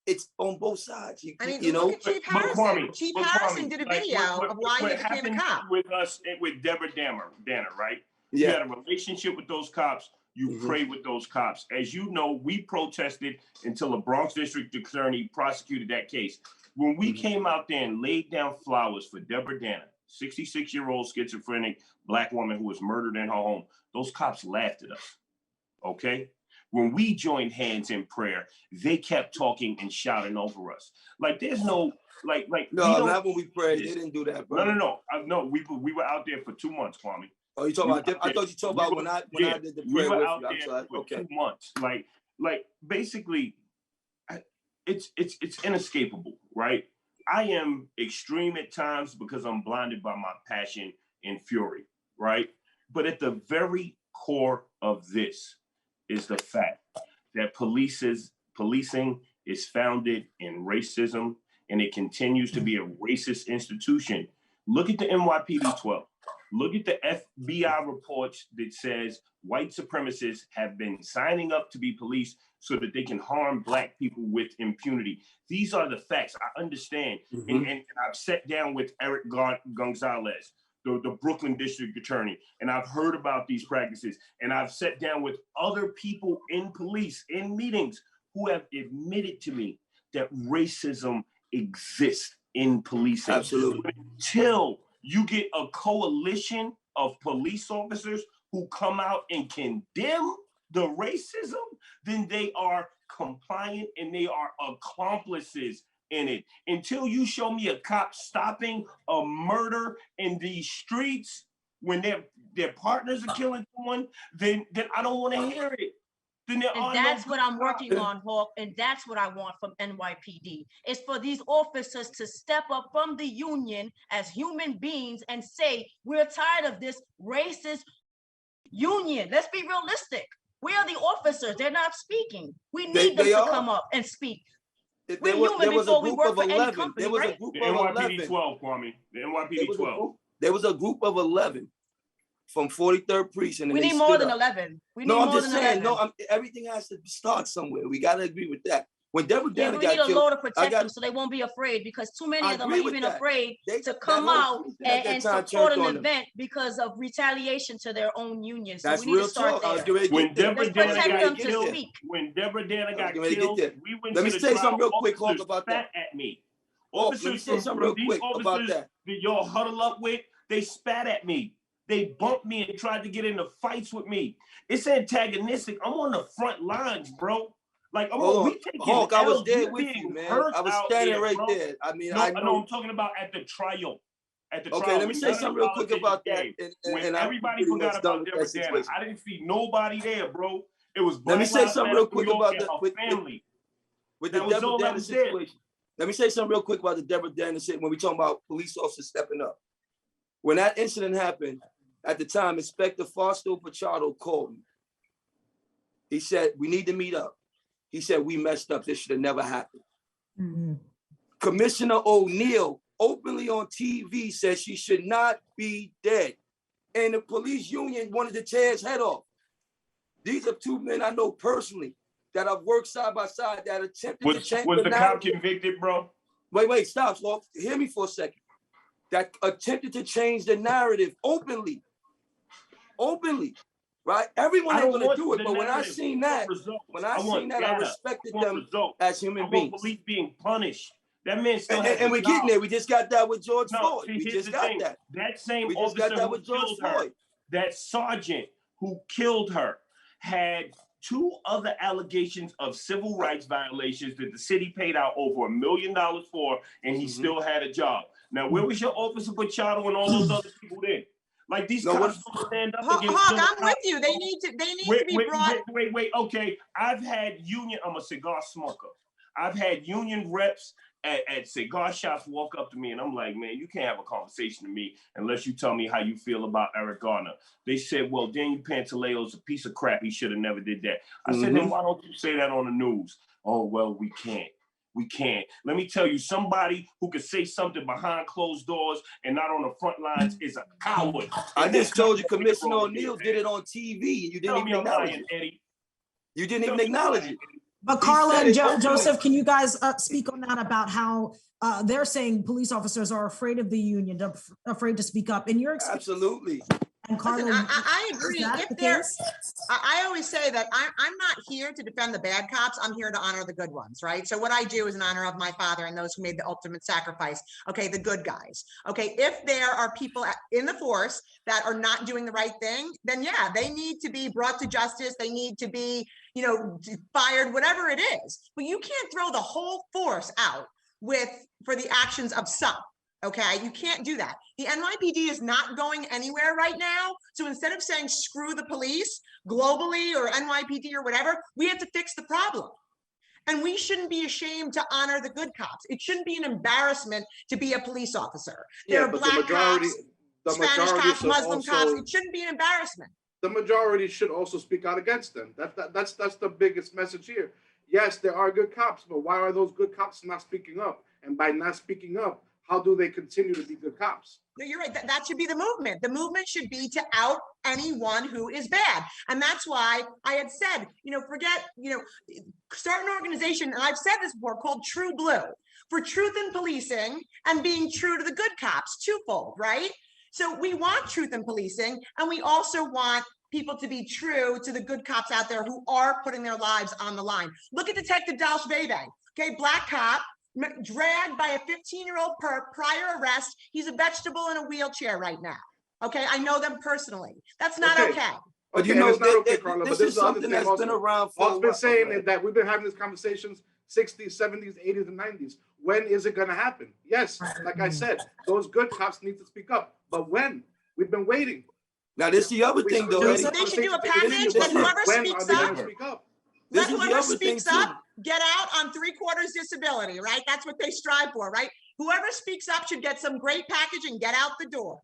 it's on both sides. I mean, you know, look at Chief Harrison. Chief Harrison did a video of why he became a cop. With us, with Deborah Danner, right? Yeah. You had a relationship with those cops. You prayed with those cops. As you know, we protested until the Bronx District Attorney prosecuted that case. When we came out there and laid down flowers for Deborah Danner, 66-year-old schizophrenic Black woman who was murdered in her home, those cops laughed at us, okay? When we joined hands in prayer, they kept talking and shouting over us. Like there's no, like. No, not when we prayed. They didn't do that, bro. No. We were out there for 2 months, Kwame. Oh, you talking about? I thought you talking about when I did the prayer with you. I'm sorry. For 2 months. Like basically, it's inescapable, right? I am extreme at times because I'm blinded by my passion and fury, right? But at the very core of this is the fact that policing is founded in racism, and it continues to be a racist institution. Look at the NYPD 12. Look at the FBI reports that says white supremacists have been signing up to be police so that they can harm Black people with impunity. These are the facts. I understand. And I've sat down with Eric Gonzalez, the Brooklyn District Attorney, and I've heard about these practices. And I've sat down with other people in police in meetings who have admitted to me that racism exists in policing. Absolutely. Until you get a coalition of police officers who come out and condemn the racism, then they are compliant and they are accomplices in it. Until you show me a cop stopping a murder in these streets when their partners are killing someone, then I don't want to hear it. And that's what I'm working on, Hawk, and that's what I want from NYPD. It's for these officers to step up from the union as human beings and say, we're tired of this racist union. Let's be realistic. We are the officers. They're not speaking. We need them to come up and speak. We're human before we work for any company, right? The NYPD 12, Kwame. The NYPD 12. There was a group of 11 from 43rd Precinct. We need more than 11. We need more than 11. No, everything has to start somewhere. We got to agree with that. When Deborah Yeah, Dana we need got a law to killed, protect them so they won't be afraid, because too many I of them are agree with even that. afraid They- to that come whole out season at that and time support turned an on them. event because of retaliation to their own union. So That's we need real to start talk. I was there. getting ready to When get there. Deborah Let's Dana protect got them to killed, speak. when Deborah Dana I was got getting ready to get killed, there. we went Let to me the say something trial. real quick, Hawk, Officers about that. spat at me. Hawk, let me Officers say from something real these quick about officers that. that y'all huddle up with, they spat at me. They bumped me and tried to get into fights with me. It's antagonistic. I'm on the front lines, bro. Like, we taking Hawk, I was L's. there We with you, being man. hurt I was out standing here, right bro. there. I mean, No, I no, know. I'm talking about at the trial. At the Okay, trial. let me when say none of something the real quick politicians about that. came, And when I'm everybody pretty forgot much done about with Deborah that Dana, situation. I didn't see nobody there, bro. It was Let Black me say Lives something Matter real New quick York about and the her family. with That the was Deborah all that Dana was there. situation. Let me say something real quick about the Deborah Dana situation when we talking about police officers stepping up. When that incident happened, at the time, Inspector Fausto Pachado called me. He said, we need to meet up. He said, we messed up. This should have never happened. Mm-hmm. Commissioner O'Neill openly on TV said she should not be dead. And the police union wanted to tear his head off. These are two men I know personally that I've worked side by side that attempted to change Was the the cop narrative. convicted, bro? Wait, stop, Sloth. Hear me for a second. That attempted to change the narrative openly, right? Everyone I ain't don't gonna want do it, the but when I narrative. seen I that, want results. I want I data. respected I want them results. as I human want beings. police being punished. That man still has And a we're getting job. there. We just got that with George No, Floyd. see, We here's just the got thing. that. That same We just got officer that who with George killed her, Floyd. that sergeant who killed her, had 2 other allegations of civil rights violations that the city paid out over $1 million for, and he still had a job. Now, where was your officer Pachado and all those other people then? Like, these cops don't stand up against Hawk, other I'm with cops. you. They need to be brought. Wait. Okay, I've had union. I'm a cigar smoker. I've had union reps at cigar shops walk up to me, and I'm like, man, you can't have a conversation to me unless you tell me how you feel about Eric Garner. They said, well, Daniel Pantaleo's a piece of crap. He should have never did that. I said, then why don't you say that on the news? Oh, well, we can't. We can't. Let me tell you, somebody who can say something behind closed doors and not on the front lines is a coward. I And just that's told you not what Commissioner we're O'Neill doing. did it on TV and you didn't Tell me even I'm acknowledge lying, it. Eddie. You didn't even acknowledge it. But He Carla said and it openly. Joseph, can you guys speak on that about how they're saying police officers are afraid of the union, afraid to speak up? In your experience, Absolutely. and Carla, Listen, I agree. is that If the they're, case? I always say that I'm not here to defend the bad cops. I'm here to honor the good ones, right? So what I do is in honor of my father and those who made the ultimate sacrifice. Okay, the good guys. Okay, if there are people in the force that are not doing the right thing, then yeah, they need to be brought to justice. They need to be, fired, whatever it is. But you can't throw the whole force out for the actions of some. Okay, you can't do that. The NYPD is not going anywhere right now. So instead of saying screw the police globally or NYPD or whatever, we have to fix the problem. And we shouldn't be ashamed to honor the good cops. It shouldn't be an embarrassment to be a police officer. There are black cops, Spanish cops, Muslim cops. It shouldn't be an embarrassment. The majority should also speak out against them. That's the biggest message here. Yes, there are good cops, but why are those good cops not speaking up? And by not speaking up, how do they continue to be good cops? No, you're right. That should be the movement. The movement should be to out anyone who is bad. And that's why I had said, start an organization, and I've said this before, called True Blue, for truth in policing and being true to the good cops, twofold, right? So we want truth in policing, and we also want people to be true to the good cops out there who are putting their lives on the line. Look at Detective Dalsh Veve, okay, black cop, dragged by a 15-year-old prior arrest. He's a vegetable in a wheelchair right now. Okay, I know them personally. That's not okay. But Okay, it's not okay, Carla. This but is something that's been around for. I've been saying that we've been having these conversations 60s, 70s, 80s, and 90s. When is it going to happen? Yes, like I said, those good cops need to speak up. But when? We've been waiting. Now, this is the other thing, though. They should do a package that whoever speaks up. Let whoever speaks up get out on 3/4 disability, right? That's what they strive for, right? Whoever speaks up should get some great package and get out the door.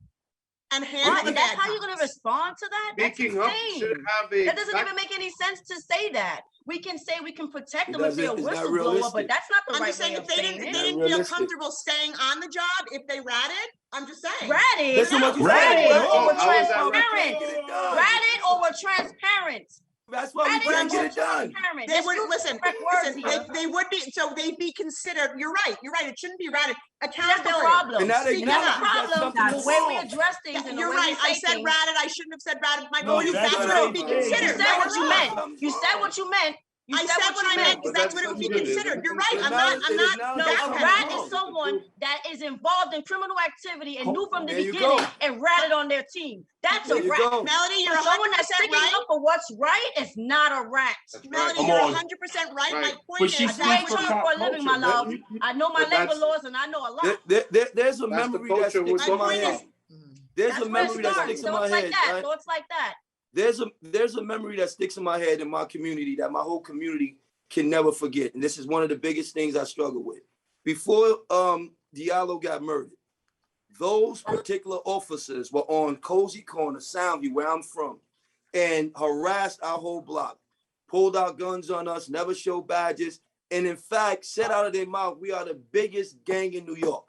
And handle the bad That's how cops. you're going to respond to that? That's Speaking up insane. should have a That doesn't even make any sense to say that. We can say we can protect them if they're a It's not whistleblower, realistic. but that's not the I'm right just saying, way if of they saying didn't it. feel comfortable staying on the job, if they ratted, I'm just saying. Ratted? Listen what you Ratted said. or we're How is that transparent. Get it done. Ratted or we're transparent. That's why we can't get it done. They would listen, they would be, so they'd be considered, you're right, it shouldn't be ratted. That's the Accountability. problem. And that Speaking That's up. the problem. That's- The way we address things and the You're way right, we I say said things. ratted, I shouldn't have said ratted, my No, point is that's that's what what it would be they say. You considered. said what you Right. meant. You said what you meant. You I said what I meant, because that's what it would be considered. You're right, I'm not No, a backpedaling. rat is someone that is involved in criminal activity and knew from the There you beginning go. and ratted on their team. That's There a you rat. go. Melody, you're For someone 100% that's sticking right. up for what's right is not a rat. Melody, Come you're on. 100% right. My Right. But point she is, I speaks for train cop for a living, my culture. love. I know my But labor that's- laws and I know a lot. There's a That's the memory that culture we're sticks in my talking head. about. There's That's a where it memory that starts. sticks in my Thoughts like head. that. Right? Thoughts like that. There's a memory that sticks in my head in my community that my whole community can never forget. And this is one of the biggest things I struggle with. Before Diallo got murdered, those particular officers were on Cozy Corner, Soundview, where I'm from, and harassed our whole block, pulled out guns on us, never showed badges, and in fact, said out of their mouth, we are the biggest gang in New York.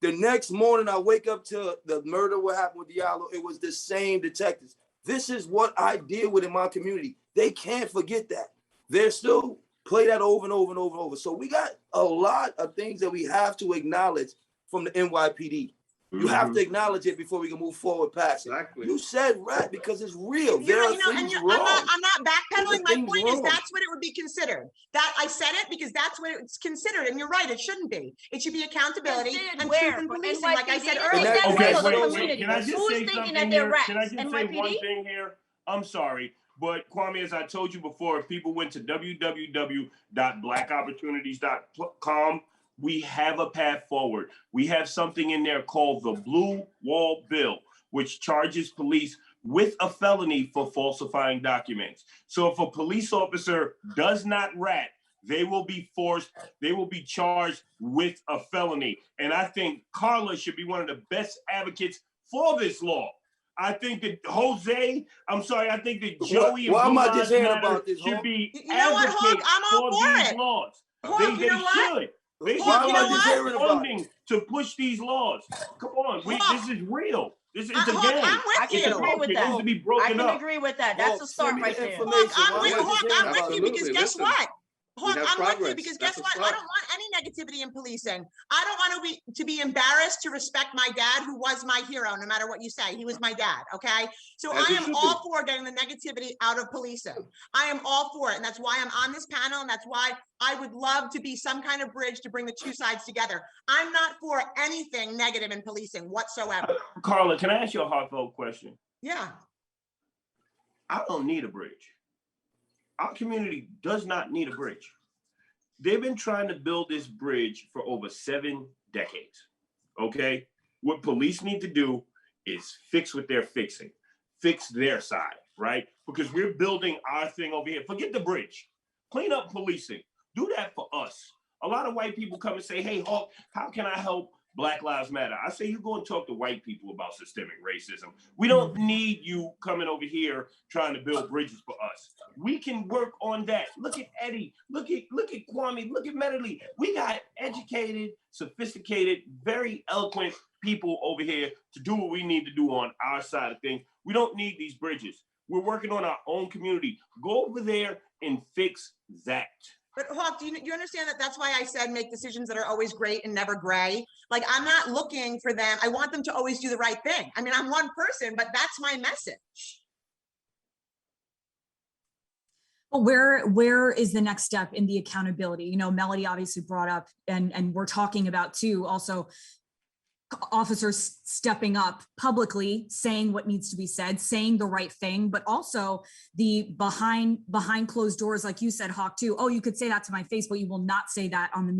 The next morning, I wake up to the murder, what happened with Diallo, it was the same detectives. This is what I deal with in my community. They can't forget that. They're still play that over and over and over and over. So we got a lot of things that we have to acknowledge from the NYPD. You have to acknowledge it before we can move forward past it. Exactly. You said rat because it's real. You're There right, are you know, and things I'm wrong. not backpedaling. My Things point is wrong. that's what it would be considered. That I said it because that's what it's considered. And you're right, it shouldn't be. It should be accountability Considered and where? truth in For policing, like I NYPD? said Is earlier. that that Okay, real wait, or wait, community? Can I just Who's say thinking something that they're here? rats? Can I just say one NYPD? thing here? I'm sorry, but Kwame, as I told you before, if people went to www.blackopportunities.com, we have a path forward. We have something in there called the Blue Wall Bill, which charges police with a felony for falsifying documents. So if a police officer does not rat, they will be charged with a felony. And I think Carla should be one of the best advocates for this law. I think that I think that Joey and Why am I Blue just Lives hearing Matter about this, should Hawk? be You know what, Hawk? advocates I'm all for these it. laws. Hawk, They you know what? should. They should Why am I be just hearing about funding it? to push these laws. Come on, Hawk. this is real. It's a Hawk, gang. I'm with I It's can a you. agree culture. with It needs that. to be I broken can up. agree with that. That's Hawk, a start send me right the there. Hawk, information. I'm Why with am I just Hawk. hearing I'm about with it? you because Absolutely. guess Listen, what? Hawk, have I'm with you progress. because That's guess what's what? I up. don't want any negativity in policing. I don't want to be embarrassed to respect my dad, who was my hero, no matter what you say. He was my dad, okay? So As I it am should all be. for getting the negativity out of policing. I am all for it, and that's why I'm on this panel, and that's why I would love to be some kind of bridge to bring the two sides together. I'm not for anything negative in policing whatsoever. Carla, can I ask you a heartfelt question? Yeah. I don't need a bridge. Our community does not need a bridge. They've been trying to build this bridge for over 7 decades. Okay? What police need to do is fix what they're fixing, fix their side, right? Because we're building our thing over here. Forget the bridge. Clean up policing. Do that for us. A lot of white people come and say, hey, Hawk, how can I help Black Lives Matter? I say, you go and talk to white people about systemic racism. We don't need you coming over here trying to build bridges for us. We can work on that. Look at Eddie. Look at Kwame. Look at Medley. We got educated, sophisticated, very eloquent people over here to do what we need to do on our side of things. We don't need these bridges. We're working on our own community. Go over there and fix that. But Hawk, do you understand that that's why I said make decisions that are always great and never gray? Like, I'm not looking for them. I want them to always do the right thing. I mean, I'm one person, but that's my message. Well, where is the next step in the accountability? You know, Melody obviously brought up, and we're talking about too, also officers stepping up publicly, saying what needs to be said, saying the right thing, but also the behind closed doors, like you said, Hawk, too. Oh, you could say that to my face, but you will not say that in the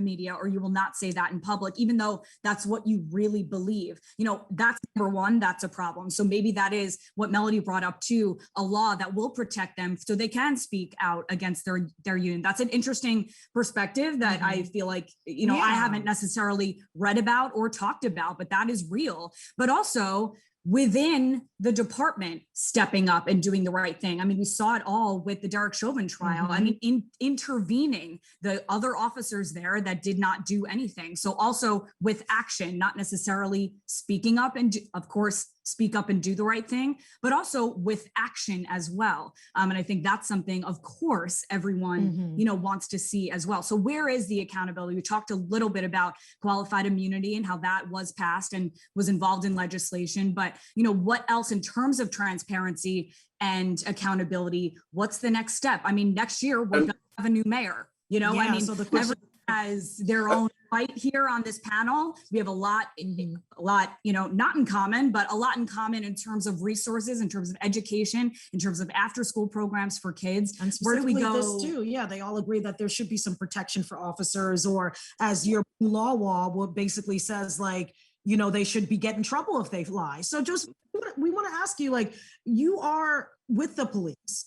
media, or you will not say that in public, even though that's what you really believe. You know, that's number one, that's a problem. So maybe that is what Melody brought up too, a law that will protect them so they can speak out against their union. That's an interesting perspective that I feel like, you know, I haven't necessarily read about or talked about, but that is real. But also within the department stepping up and doing the right thing. I mean, we saw it all with the Derek Chauvin trial. I mean, intervening the other officers there that did not do anything. So also with action, not necessarily speaking up and of course, speak up and do the right thing, but also with action as well. And I think that's something, of course, everyone, you know, wants to see as well. So where is the accountability? We talked a little bit about qualified immunity and how that was passed and was involved in legislation, but you know, what else in terms of transparency and accountability? What's the next step? I mean, next year we're going to have a new mayor, you know, Yeah, I mean, so the question has their own fight here on this panel. We have a lot, you know, not in common, but a lot in common in terms of resources, in terms of education, in terms of after school programs for kids. And Where do we specifically go? this too, yeah, they all agree that there should be some protection for officers, or as your law wall, what basically says, like, you know, they should be get in trouble if they lie. So just, we want to ask you, like, you are with the police.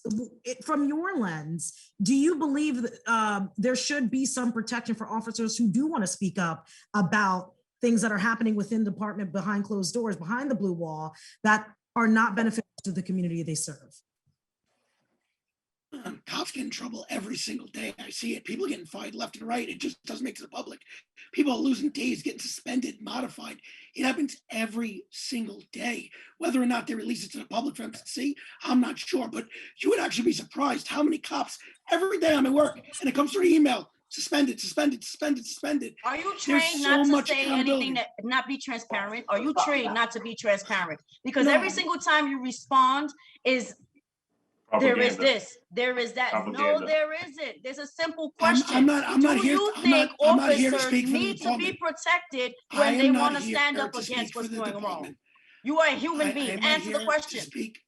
From your lens, do you believe that there should be some protection for officers who do want to speak up about things that are happening within the department behind closed doors, behind the blue wall, that are not beneficial to the community they serve? Cops get in trouble every single day. I see it. People getting fired left and right. It just doesn't make it to the public. People are losing days, getting suspended, modified. It happens every single day. Whether or not they release it to the public for them to see, I'm not sure. But you would actually be surprised how many cops every day I'm at work and it comes through the email. Suspended, suspended, suspended, suspended. Are you There's trained so not much to say accountability. anything that not be transparent? Are you trained not to be transparent? Because No. every single time you respond is there is Propaganda. this, there is that. No, Propaganda. there isn't. There's a simple I'm question. not Do here. you I'm think not here to officers speak for the need to be department. protected I when they am not want to here stand up to speak against for what's the going wrong? department. You are a human I being. am not Answer the here question. to speak.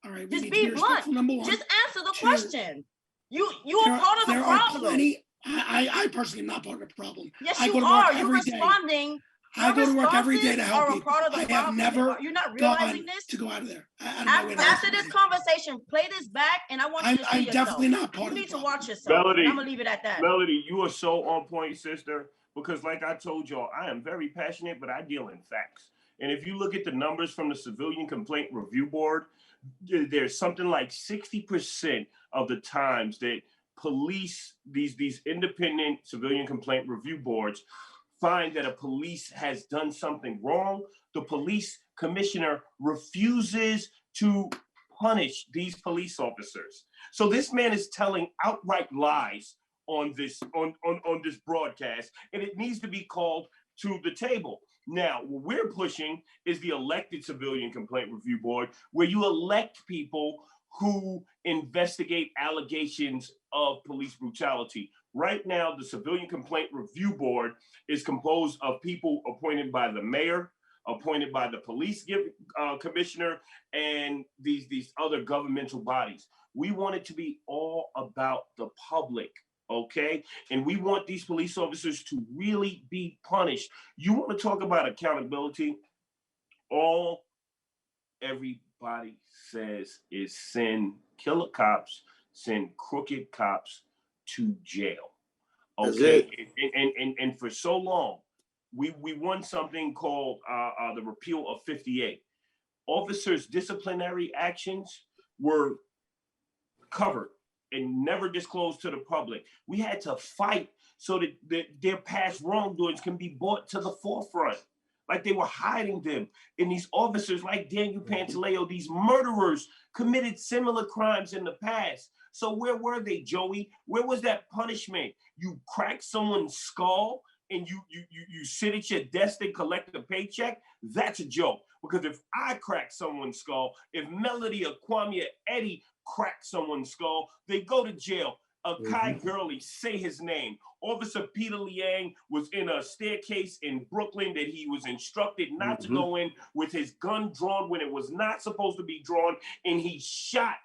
All right, we Just need be to be blunt. respectful, number one. Just answer the Two, question. You are part of the there are problem. plenty. I personally am not part of the problem. Yes, I you go to are. work You're every day. responding. I go to work every day to Responses help are a people. part of the I have problem. never You're not realizing gone this? to go out of there. Out of my way to help After this somebody. conversation, play this back, and I want you to see I'm yourself. definitely not part You of the need to problem. watch yourself. Melody, And I'm gonna leave it at that. Melody, you are so on point, sister, because like I told y'all, I am very passionate, but I deal in facts. And if you look at the numbers from the Civilian Complaint Review Board, there's something like 60% of the times that police, these independent civilian complaint review boards, find that a police has done something wrong, the police commissioner refuses to punish these police officers. So this man is telling outright lies on this broadcast, and it needs to be called to the table. Now, what we're pushing is the elected Civilian Complaint Review Board, where you elect people who investigate allegations of police brutality. Right now, the Civilian Complaint Review Board is composed of people appointed by the mayor, appointed by the police commissioner, and these other governmental bodies. We want it to be all about the public, okay? And we want these police officers to really be punished. You want to talk about accountability? All everybody says is send killer cops, send crooked cops to jail. Okay, and for so long, we won something called the repeal of 58. Officers' disciplinary actions were covered and never disclosed to the public. We had to fight so that their past wrongdoings can be brought to the forefront. Like they were hiding them. And these officers like Daniel Pantaleo, these murderers, committed similar crimes in the past. So where were they, Joey? Where was that punishment? You crack someone's skull and you sit at your desk and collect a paycheck? That's a joke. Because if I crack someone's skull, if Melody or Kwame or Eddie crack someone's skull, they go to jail. Kai Gurley, say his name. Officer Peter Liang was in a staircase in Brooklyn that he was instructed not to go in with his gun drawn when it was not supposed to be drawn, and he shot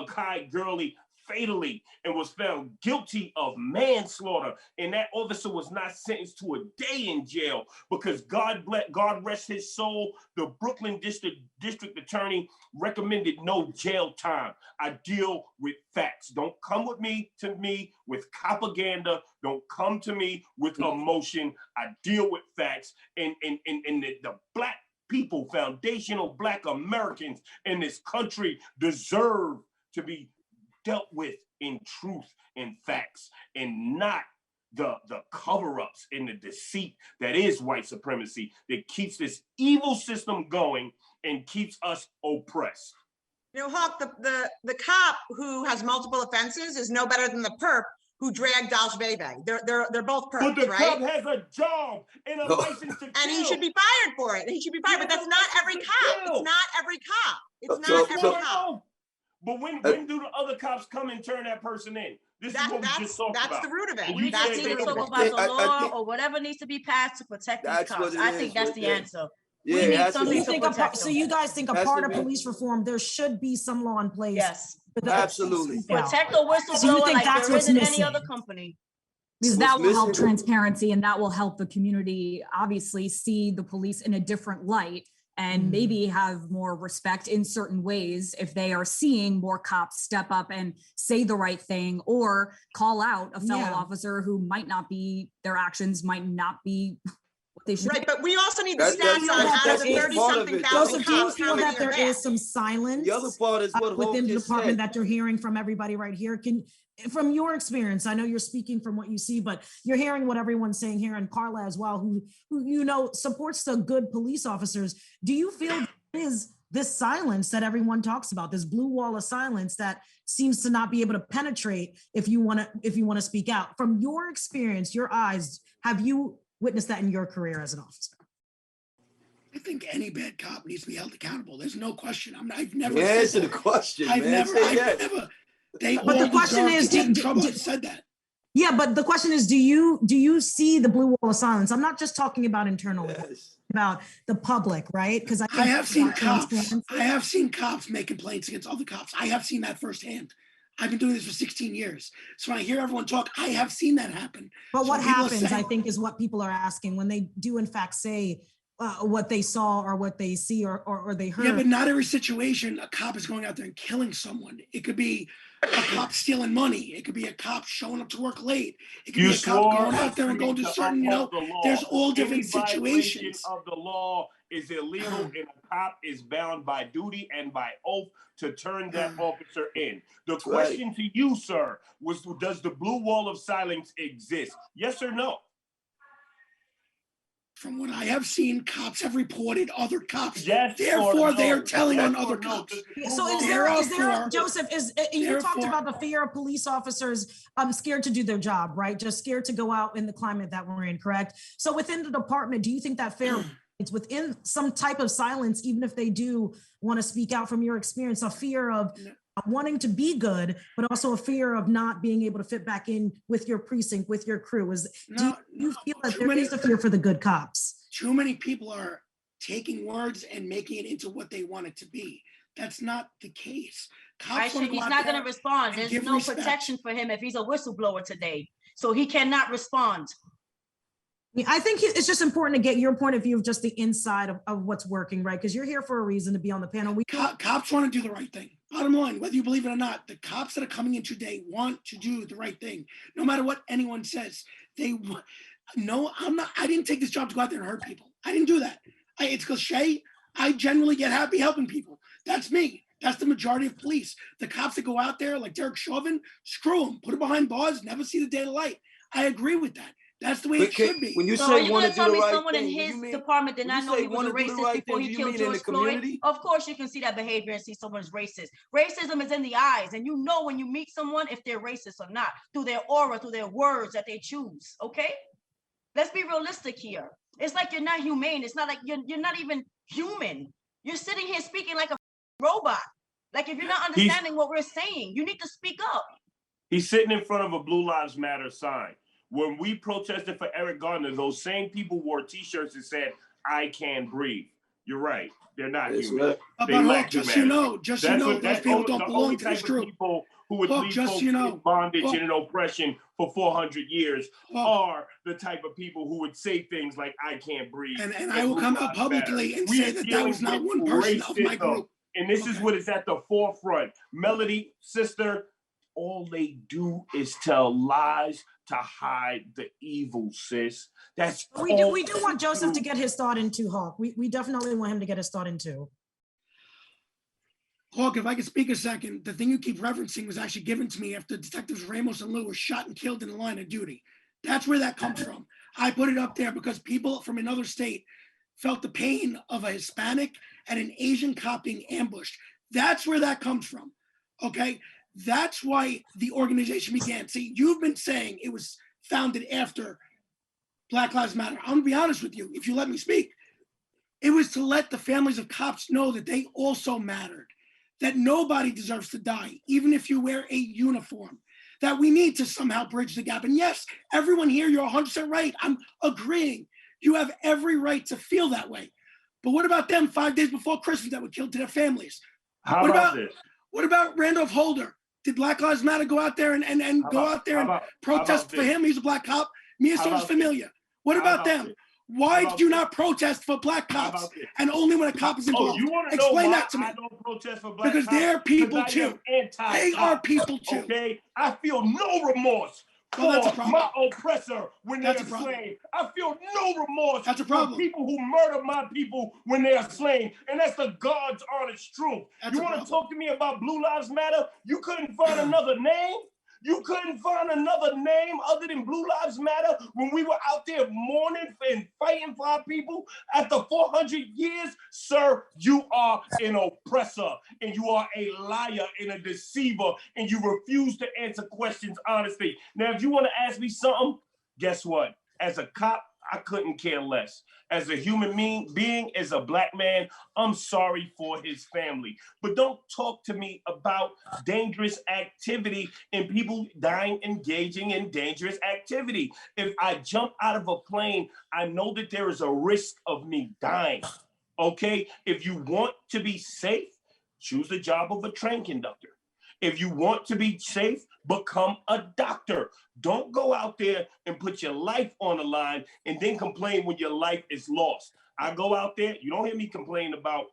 Kai Gurley fatally and was found guilty of manslaughter. And that officer was not sentenced to a day in jail because God rest his soul, the Brooklyn district attorney recommended no jail time. I deal with facts. Don't come with me with propaganda. Don't come to me with emotion. I deal with facts. And the black people, foundational Black Americans in this country deserve to be dealt with in truth and facts, and not the cover-ups and the deceit that is white supremacy that keeps this evil system going and keeps us oppressed. You know, Hawk, the cop who has multiple offenses is no better than the perp who dragged Dalsh Bebe. They're both perps, But the right? cop has a job and a license to kill. And he should be fired for it. He should be fired, but that's not every cop. It's not every cop. It's not every cop. But when do the other cops come and turn that person in? This is what we just talked about. That's the root of it. We That's need the to root talk of about it. the law or whatever needs to be passed to protect these cops. I think that's the answer. Yeah, We need that's something You to think protect so them. you guys think a That's part the of main- police reform, there should be some law in place? Yes. Absolutely. Protect the So you whistleblower think like that's there what's isn't any missing? other company. Because What's that will help missing- transparency, and that will help the community obviously see the police in a different light and maybe have more respect in certain ways if they are seeing more cops step up and say the right thing or call out a fellow Yeah. officer who might not be, their actions might not be what they should. Right, but we also need the That- stats that's- on out of that's the part of 30-something it. thousand Joseph, do you cops, how feel many that are there bad? is some silence The other part is what Hope within the just department said. that you're hearing from everybody right here? From your experience, I know you're speaking from what you see, but you're hearing what everyone's saying here, and Carla as well, who you know supports the good police officers. Do you feel there is this silence that everyone talks about, this blue wall of silence that seems to not be able to penetrate if you want to speak out? From your experience, your eyes, have you witnessed that in your career as an officer? I think any bad cop needs to be held accountable. There's no question. I've never Yeah, said answer the that. question, I've man. never, Say I've yes. never. They But all the question deserve is, to get in do- trouble. do- I said that. Yeah, but the question is, do you see the blue wall of silence? I'm not just talking about internally, Yes. about the public, right? Because I have seen cops. transparency. I have seen cops make complaints against other cops. I have seen that firsthand. I've been doing this for 16 years. So when I hear everyone talk, I have seen that happen. But So what people are happens, I saying- think, is what people are asking when they do in fact say what they saw or what they see or they heard. Yeah, but not every situation a cop is going out there and killing someone. It could be a cop stealing money. It could be a cop showing up to work late. It could You be a cop swore going out there and going to certain, uphold the law. there's all different Any violation situations. of the law is illegal, and a cop is bound by duty and by oath to turn that officer in. The right. question to you, sir, was does the blue wall of silence exist? Yes or no? From what I have seen, cops have reported other cops. Yes. Therefore, they are telling Yes on or other no? cops. Does the blue So wall is there, Therefore- Joseph, you talked Therefore- about the fear of police officers scared to do their job, right? Just scared to go out in the climate that we're in, correct? So within the department, do you think that fear it's within some type of silence, even if they do want to speak out from your experience, a fear of wanting to be good, but also a fear of not being able to fit back in with your precinct, with your crew? Do you feel that there is a fear for the good cops? Too many people are taking words and making it into what they want it to be. That's not the case. Cops wanna go He's out not there going to respond. and There's give no respect. protection for him if he's a whistleblower today. So he cannot respond. I think it's just important to get your point of view of just the inside of what's working, right? Because you're here for a reason to be on the panel. Cops want to do the right thing. Bottom line, whether you believe it or not, the cops that are coming in today want to do the right thing. No matter what anyone says, no, I didn't take this job to go out there and hurt people. I didn't do that. It's cliche. I generally get happy helping people. That's me. That's the majority of police. The cops that go out there like Derek Chauvin, screw them, put them behind bars, never see the daylight. I agree with that. That's the way it should be. When you So say are you want going to to do tell the me right someone in thing, his you mean- department did when not you know say he was a wanna do the racist right before thing, he do you killed mean in the George Floyd? community? Of course you can see that behavior and see someone's racist. Racism is in the eyes, and you know when you meet someone if they're racist or not, through their aura, through their words that they choose, okay? Let's be realistic here. It's like you're not humane. It's not like you're not even human. You're sitting here speaking like a robot. Like if you're not understanding what we're saying, you need to speak up. He's sitting in front of a Blue Lives Matter sign. When we protested for Eric Garner, those same people wore T-shirts that said, "I can breathe." You're right. They're not That's human. right. But They lack Hawk, just so you humanity. know, those people don't belong to this The group. people who would Hawk, leave just folks so you know, in bondage Hawk. and in oppression for 400 years Hawk. are the type of people who would say things like, "I can't breathe." And I will come out publicly and We say are that dealing was not with one person of my racism. group. And this is Okay. what is at the forefront. Melody, sister, all they do is tell lies to hide the evil, sis. That's We all do they want Joseph to do. get his thought in too, Hawk. We definitely want him to get his thought in too. Hawk, if I could speak a second, the thing you keep referencing was actually given to me after Detectives Ramos and Liu were shot and killed in the line of duty. That's where that comes from. I put it up there because people from another state felt the pain of a Hispanic and an Asian cop being ambushed. That's where that comes from, okay? That's why the organization began. See, you've been saying it was founded after Black Lives Matter. I'm gonna be honest with you, if you let me speak. It was to let the families of cops know that they also mattered, that nobody deserves to die, even if you wear a uniform, that we need to somehow bridge the gap. And yes, everyone here, you're 100% right. I'm agreeing. You have every right to feel that way. But what about them 5 days before Christmas that were killed to their families? How What about about this? What about Randolph Holder? Did Black Lives Matter go out there and go out there and protest for him? He's a black cop. Mia sounds familiar. What about them? Why did you not protest for black cops and only when a cop is involved? You want to know Explain why that to me. I don't protest for black Because cops? they're people Because I am too. anti-cop, They are people too. Okay, I feel no remorse Well, that's a for problem. my oppressor when they That's are a problem. slain. I feel no remorse That's a for problem. people who murder my people when they are slain, and that's the God's honest truth. That's You a want to problem. talk to me about Blue Lives Matter? You couldn't find another name? You couldn't find another name other than Blue Lives Matter when we were out there mourning and fighting for our people after 400 years? Sir, you are an oppressor and you are a liar and a deceiver and you refuse to answer questions honestly. Now, if you want to ask me something, guess what? As a cop, I couldn't care less. As a human being, as a black man, I'm sorry for his family. But don't talk to me about dangerous activity and people dying engaging in dangerous activity. If I jump out of a plane, I know that there is a risk of me dying. Okay? If you want to be safe, choose the job of a train conductor. If you want to be safe, become a doctor. Don't go out there and put your life on the line and then complain when your life is lost. I go out there, you don't hear me complain about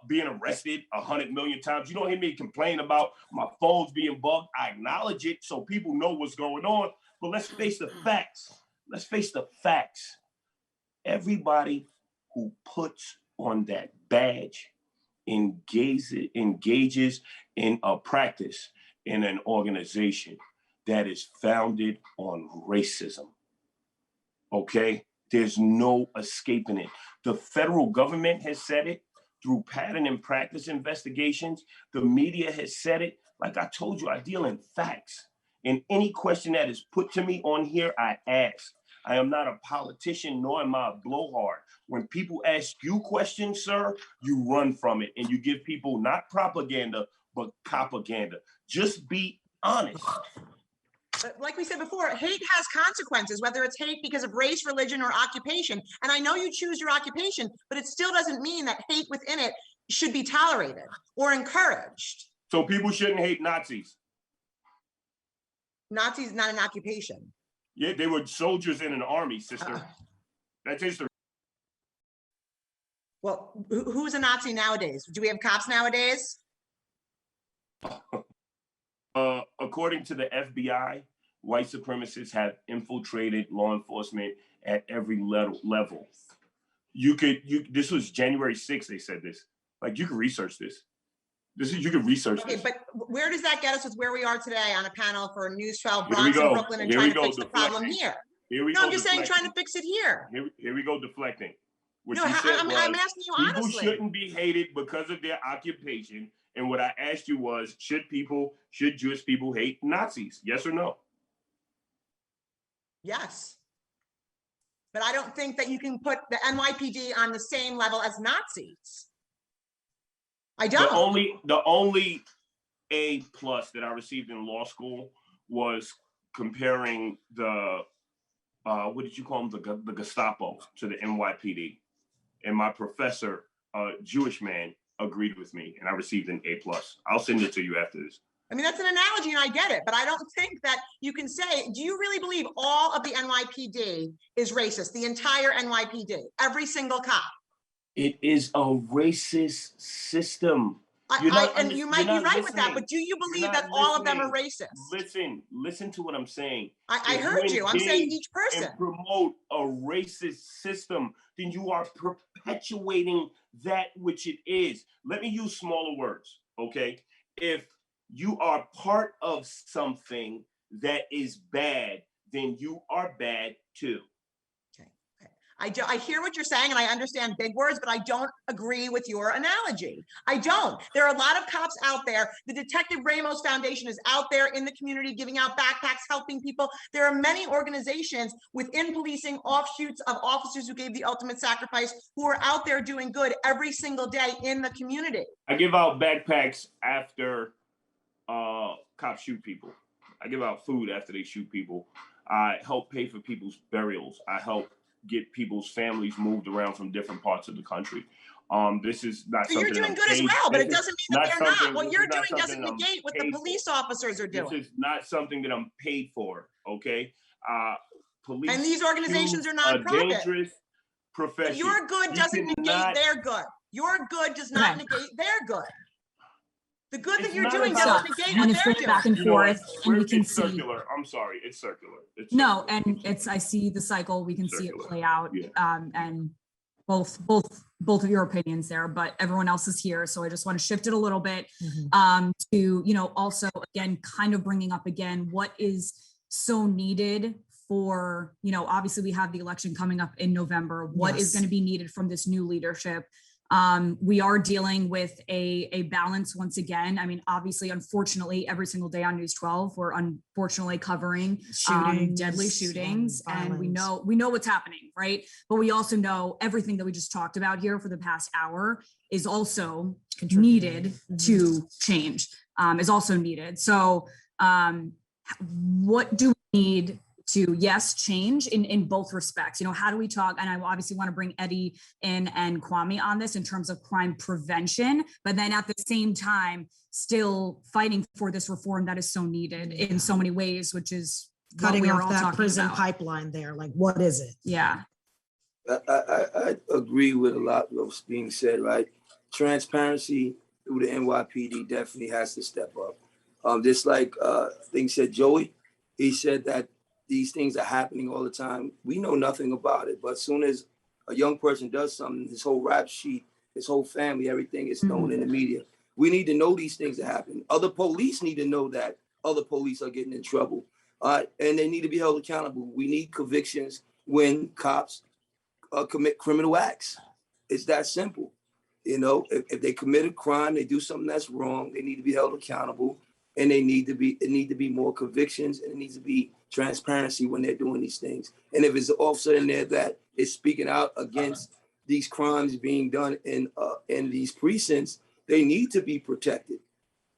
being arrested 100 million times. You don't hear me complain about my phones being bugged. I acknowledge it so people know what's going on. But let's face the facts. Let's face the facts. Everybody who puts on that badge engages in a practice in an organization that is founded on racism. Okay? There's no escaping it. The federal government has said it through pattern and practice investigations. The media has said it. Like I told you, I deal in facts. And any question that is put to me on here, I ask. I am not a politician, nor am I a blowhard. When people ask you questions, sir, you run from it and you give people not propaganda, but propaganda. Just be honest. But like we said before, hate has consequences, whether it's hate because of race, religion, or occupation. And I know you choose your occupation, but it still doesn't mean that hate within it should be tolerated or encouraged. So people shouldn't hate Nazis. Nazis not an occupation. Yeah, they were soldiers in an army, sister. That's history. Well, who's a Nazi nowadays? Do we have cops nowadays? According to the FBI, white supremacists have infiltrated law enforcement at every level. This was January 6th, they said this. Like, you can research this. You can research this. But where does that get us with where we are today on a panel for News 12 Here we Bronx go. and Brooklyn and Here trying we to go, fix the problem deflecting. here? Here we No, go, I'm just saying deflecting. trying to fix it here. Here we go deflecting. What No, she said I'm asking you people honestly. shouldn't be hated because of their occupation. And what I asked you was, should Jewish people hate Nazis? Yes or no? Yes. But I don't think that you can put the NYPD on the same level as Nazis. I don't. The only A+ that I received in law school was comparing the what did you call them, the Gestapo to the NYPD, and my professor, Jewish man, agreed with me, and I received an A+. I'll send it to you after this. I mean, that's an analogy and I get it, but I don't think that you can say, do you really believe all of the NYPD is racist? The entire NYPD, every single cop? It is a racist system. And you might be right with that, but do you believe that all of them are racist? Listen to what I'm saying. I heard you. I'm saying each person. And promote a racist system, then you are perpetuating that which it is. Let me use smaller words, okay? If you are part of something that is bad, then you are bad too. I hear what you're saying and I understand big words, but I don't agree with your analogy. I don't. There are a lot of cops out there. The Detective Ramos Foundation is out there in the community giving out backpacks, helping people. There are many organizations within policing, offshoots of officers who gave the ultimate sacrifice, who are out there doing good every single day in the community. I give out backpacks after cops shoot people. I give out food after they shoot people. I help pay for people's burials. I help get people's families moved around from different parts of the country. This is not so something you're doing good as well, but it doesn't mean that they're not. What you're doing doesn't negate what the police officers are doing. This is not something that I'm paid for, okay? Police and these organizations are nonprofit. Dangerous profession. But your good doesn't negate their good. Your good does not negate their good. The good that you're doing doesn't negate what they're doing. Back and forth, and we can see. Circular. I'm sorry, it's circular. No, and I see the cycle. We can see it play out, and both of your opinions there. But everyone else is here, so I just want to shift it a little bit to also again kind of bringing up again what is so needed for obviously we have the election coming up in November. What is going to be needed from this new leadership? We are dealing with a balance once again. I mean, obviously, unfortunately, every single day on News 12, we're unfortunately covering deadly shootings, and we know what's happening, right? But we also know everything that we just talked about here for the past hour is also needed to change, is also needed. So what do we need to change in both respects? How do we talk? And I obviously want to bring Eddie in and Kwame on this in terms of crime prevention, but then at the same time, still fighting for this reform that is so needed in so many ways, which is cutting off that prison pipeline there. Like, what is it? Yeah. I agree with a lot of what's being said, right? Transparency through the NYPD definitely has to step up. Just like things said, Joey, he said that these things are happening all the time. We know nothing about it, but as soon as a young person does something, his whole rap sheet, his whole family, everything is known in the media. We need to know these things are happening. Other police need to know that other police are getting in trouble, and they need to be held accountable. We need convictions when cops commit criminal acts. It's that simple. If they commit a crime, they do something that's wrong, they need to be held accountable, and it need to be more convictions, and it needs to be transparency when they're doing these things. And if it's an officer in there that is speaking out against these crimes being done in these precincts, they need to be protected,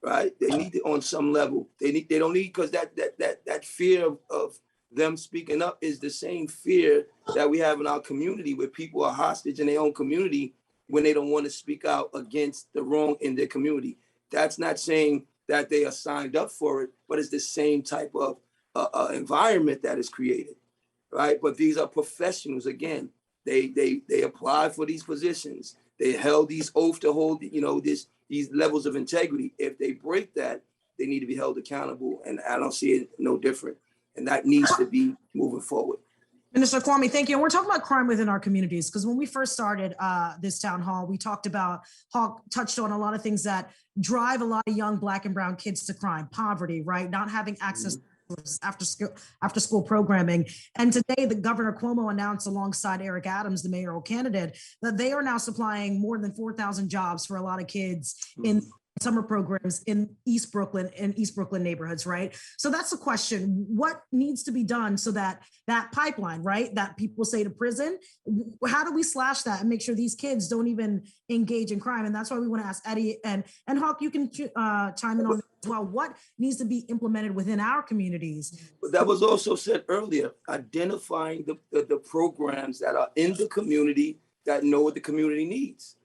right? They need to, on some level. They don't need, because that fear of them speaking up is the same fear that we have in our community, where people are hostage in their own community when they don't want to speak out against the wrong in their community. That's not saying that they are signed up for it, but it's the same type of environment that is created, right? But these are professionals. Again, they apply for these positions. They held these oaths to hold, these levels of integrity. If they break that, they need to be held accountable. And I don't see it no different. And that needs to be moving forward. Minister Kwame, thank you. And we're talking about crime within our communities, because when we first started this town hall, we touched on a lot of things that drive a lot of young Black and brown kids to crime, poverty, right? Not having access to after school programming. And today, the Governor Cuomo announced alongside Eric Adams, the mayoral candidate, that they are now supplying more than 4,000 jobs for a lot of kids in summer programs in East Brooklyn neighborhoods, right? So that's the question. What needs to be done so that pipeline, right, that people say to prison, how do we slash that and make sure these kids don't even engage in crime? And that's why we want to ask Eddie and Hawk, you can chime in on that as well. What needs to be implemented within our communities? But that was also said earlier, identifying the programs that are in the community that know what the community needs.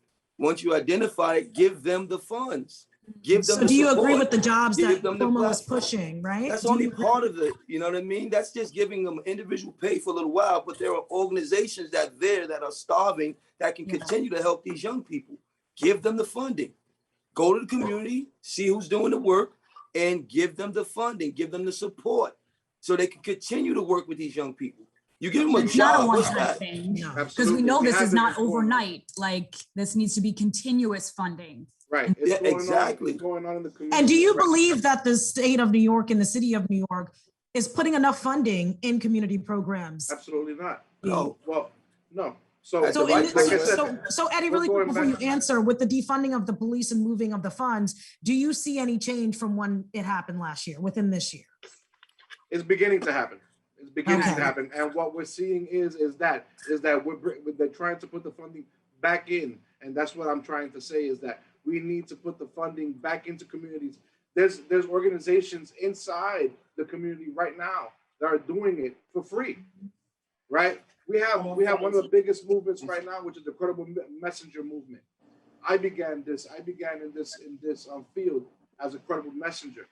Once you identify it, give them the funds. Give them. So do you agree with the jobs that Cuomo is pushing, right? That's only part of it. You know what I mean? That's just giving them individual pay for a little while, but there are organizations that are starving that can continue to help these young people. Give them the funding. Go to the community, see who's doing the work, and give them the funding, give them the support, so they can continue to work with these young people. You give them a It's not a job. What's one-time that? thing, No. because we know this have is it not before. overnight. Like, this needs to be continuous funding. Right. It's Yeah, going on- exactly. it's going on in the community. And do you right believe that the state of New York and the city of New York is putting enough funding in community programs? Absolutely not. No. Well, no. So, That's So, the right in place. this, so Eddie, really We're quick going before you back- answer, with the defunding of the police and moving of the funds, do you see any change from when it happened last year, within this year? it's beginning to happen. It's beginning Okay. to happen. And what we're seeing is that they're trying to put the funding back in. And that's what I'm trying to say, is that we need to put the funding back into communities. There's organizations inside the community right now that are doing it for free, right? We have one of the biggest movements right now, which is the Credible Messenger movement. I began in this field as a credible messenger,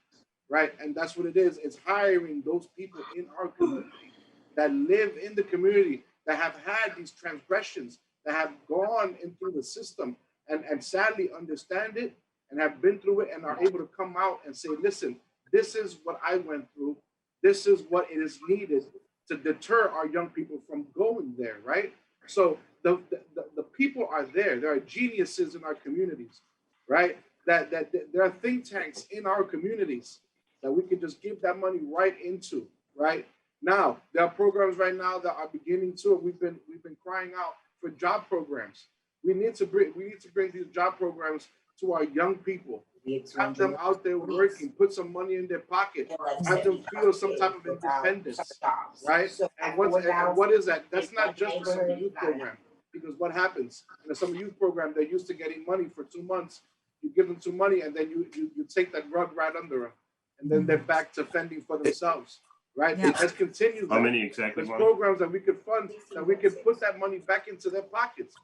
right? And that's what it is. It's hiring those people in our community that live in the community, that have had these transgressions, that have gone in through the system and sadly understand it and have been through it and are able to come out and say, listen, this is what I went through. This is what it is needed to deter our young people from going there, right? So the people are there. There are geniuses in our communities, right? That there are think tanks in our communities that we can just give that money right into, right? Now, there are programs right now that are beginning to, we've been crying out for job programs. We need to bring these job programs to our young people. Have them out there working, put some money in their pocket, have them feel some type of independence, right? And what is that? That's not just the summer youth program, because what happens in a summer youth program, they're used to getting money for 2 months. You give them some money, and then you take that rug right under them, and then they're back to fending for themselves, right? Yeah. Let's continue that. How many exactly? There's programs that we could fund, that we could put that money back into their pockets,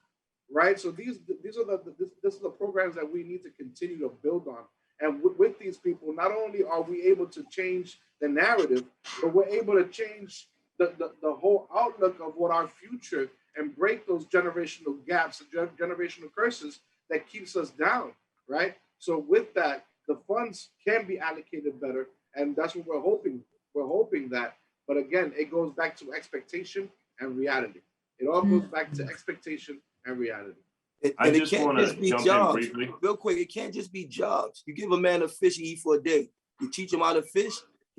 right? So these are the programs that we need to continue to build on. And with these people, not only are we able to change the narrative, but we're able to change the whole outlook of what our future, and break those generational gaps, generational curses that keeps us down, right? So with that, the funds can be allocated better, and that's what we're hoping. We're hoping that, but again, it goes back to expectation and reality. It all goes back to expectation and reality. I just want to jump in briefly. Real quick, it can't just be jobs. You give a man a fish to eat for a day. You teach him how to fish,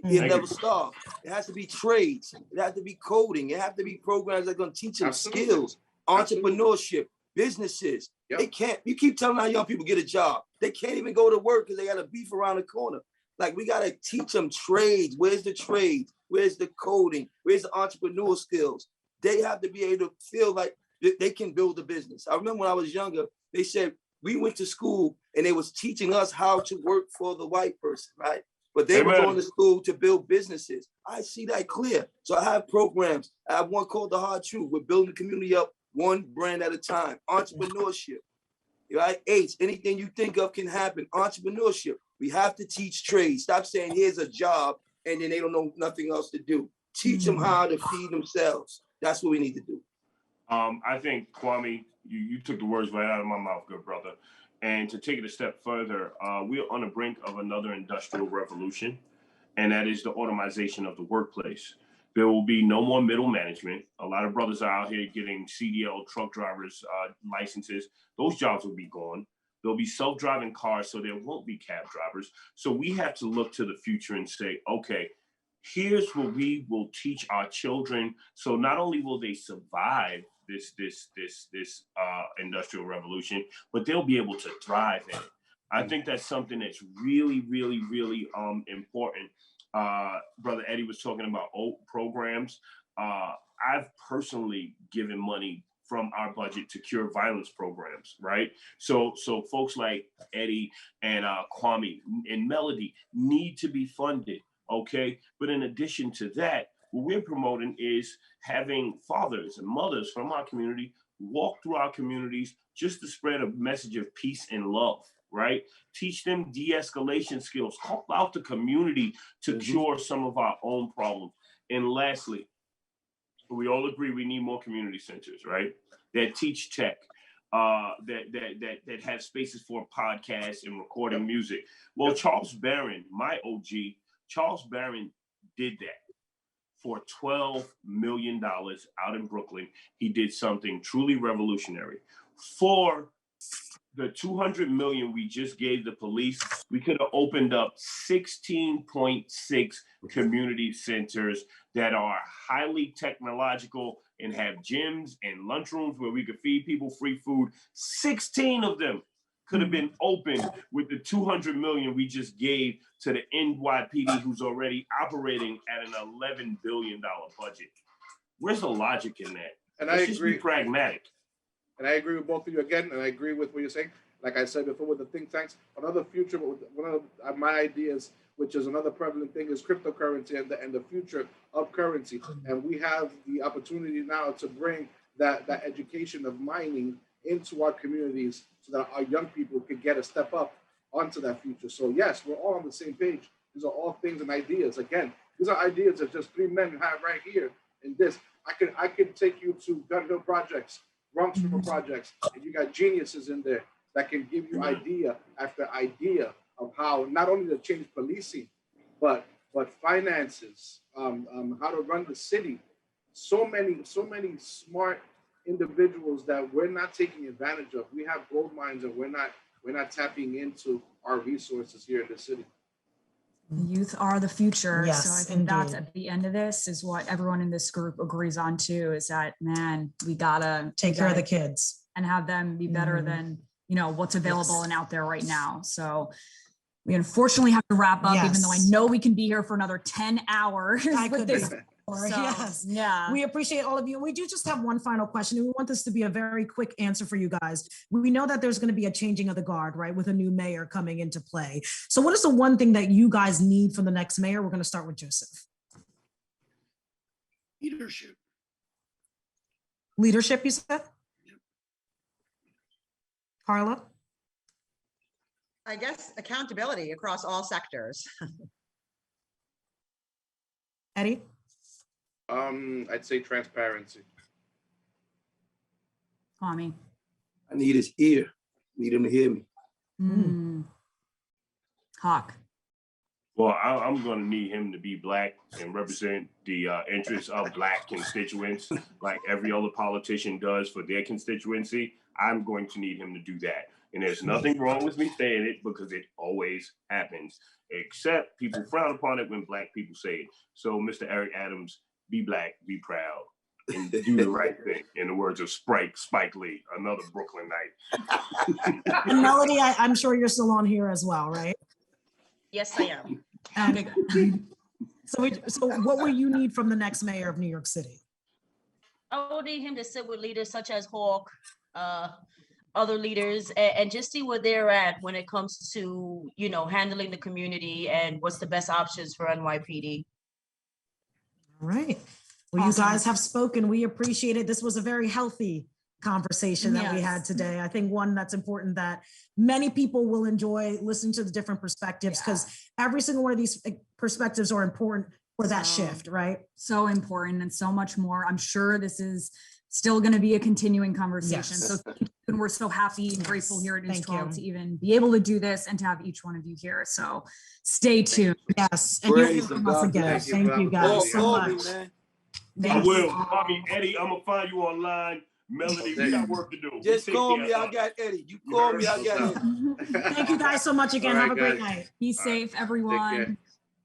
he'll never starve. It has to be trades. It has to be coding. It has to be programs that are going to teach them skills, entrepreneurship, businesses. Yep. They can't. You keep telling our young people get a job. They can't even go to work because they got a beef around the corner. Like, we got to teach them trades. Where's the trades? Where's the coding? Where's the entrepreneur skills? They have to be able to feel like they can build a business. I remember when I was younger, they said we went to school and they was teaching us how to work for the white person, right? But they were going to school to build businesses. I see that clear. So I have programs. I have one called The Hard Truth. We're building the community up one brand at a time. Entrepreneurship, right? Anything you think of can happen. Entrepreneurship. We have to teach trades. Stop saying here's a job and then they don't know nothing else to do. Teach them how to feed themselves. That's what we need to do. I think, Kwame, you took the words right out of my mouth, good brother. And to take it a step further, we are on the brink of another industrial revolution, and that is the automation of the workplace. There will be no more middle management. A lot of brothers are out here getting CDL truck drivers licenses. Those jobs will be gone. There'll be self-driving cars, so there won't be cab drivers. So we have to look to the future and say, okay, here's what we will teach our children. So not only will they survive this industrial revolution, but they'll be able to thrive in it. I think that's something that's really, really, really important. Brother Eddie was talking about old programs. I've personally given money from our budget to cure violence programs, right? So folks like Eddie and Kwame and Melody need to be funded, okay? But in addition to that, what we're promoting is having fathers and mothers from our community walk through our communities just to spread a message of peace and love, right? Teach them de-escalation skills, help out the community to cure some of our own problems. And lastly, we all agree we need more community centers, right? That teach tech. that have spaces for podcasts and recording music. Well, Charles Barron, my OG, Charles Barron did that for $12 million out in Brooklyn. He did something truly revolutionary. For the $200 million we just gave the police, we could have opened up 16.6 community centers that are highly technological and have gyms and lunchrooms where we could feed people free food. 16 of them could have been opened with the $200 million we just gave to the NYPD, who's already operating at an $11 billion budget. Where's the logic in that? And Let's I just agree. be pragmatic. And I agree with both of you again, and I agree with what you're saying. Like I said before with the think tanks, another future, one of my ideas, which is another prevalent thing, is cryptocurrency and the future of currency. And we have the opportunity now to bring that education of mining into our communities so that our young people could get a step up onto that future. So yes, we're all on the same page. These are all things and ideas. Again, these are ideas that just three men have right here in this. I could take you to Gun Hill projects, Bronx River projects, and you got geniuses in there that can give you idea after idea of how not only to change policing, but finances, how to run the city. So many smart individuals that we're not taking advantage of. We have gold mines and we're not tapping into our resources here in the city. Youth are the future. Yes, so I think that's indeed. at the end of this is what everyone in this group agrees on too, is that, man, we gotta Take care of the kids. and have them be better Mhm. than, what's available Yes. and out there right now. So we unfortunately have to wrap up, even though I Yes. know we can be here for another 10 hours. I with could this. be. Or, So, yes. yeah. We appreciate all of you. We do just have one final question, and we want this to be a very quick answer for you guys. We know that there's going to be a changing of the guard, right, with a new mayor coming into play. So what is the one thing that you guys need from the next mayor? We're going to start with Joseph. Leadership. Leadership, you said? Carla? I guess accountability across all sectors. Eddie? I'd say transparency. Kwame. I need his ear. Need him to hear me. Hawk. Well, I'm going to need him to be Black and represent the interests of Black constituents, like every other politician does for their constituency. I'm going to need him to do that. And there's nothing wrong with me saying it because it always happens, except people frown upon it when Black people say it. So, Mr. Eric Adams, be Black, be proud, and do the right thing. In the words of Spike Lee, another Brooklyn night. And Melody, I'm sure you're still on here as well, right? Yes, I am. And so what will you need from the next mayor of New York City? I would need him to sit with leaders such as Hawk, other leaders, and just see where they're at when it comes to, handling the community and what's the best options for NYPD. All right. Well, Awesome. you guys have spoken. We appreciate it. This was a very healthy conversation that we had Yes. today. I think one that's important that many people will enjoy listening to the different perspectives because every single one of these perspectives are important for that shift, right? So important and so much more. I'm sure this is still going to be a continuing conversation. Yes. So thank you, and we're so happy and grateful here at News Thank 12 you. to even be able to do this and to have each one of you here. So stay tuned. Yes. And you'll hear Praise from the us God. again. Thank you Thank for you the guys opportunity. so Call much. me, man. I Thank will. you. Call me Eddie. I'm going to find you online. Melody, we got work to do. Just Take call care, me. I huh? got Eddie. You call me. I got Eddie. Thank you guys so much again. All right, Have a great guys. night. Be safe, everyone. care.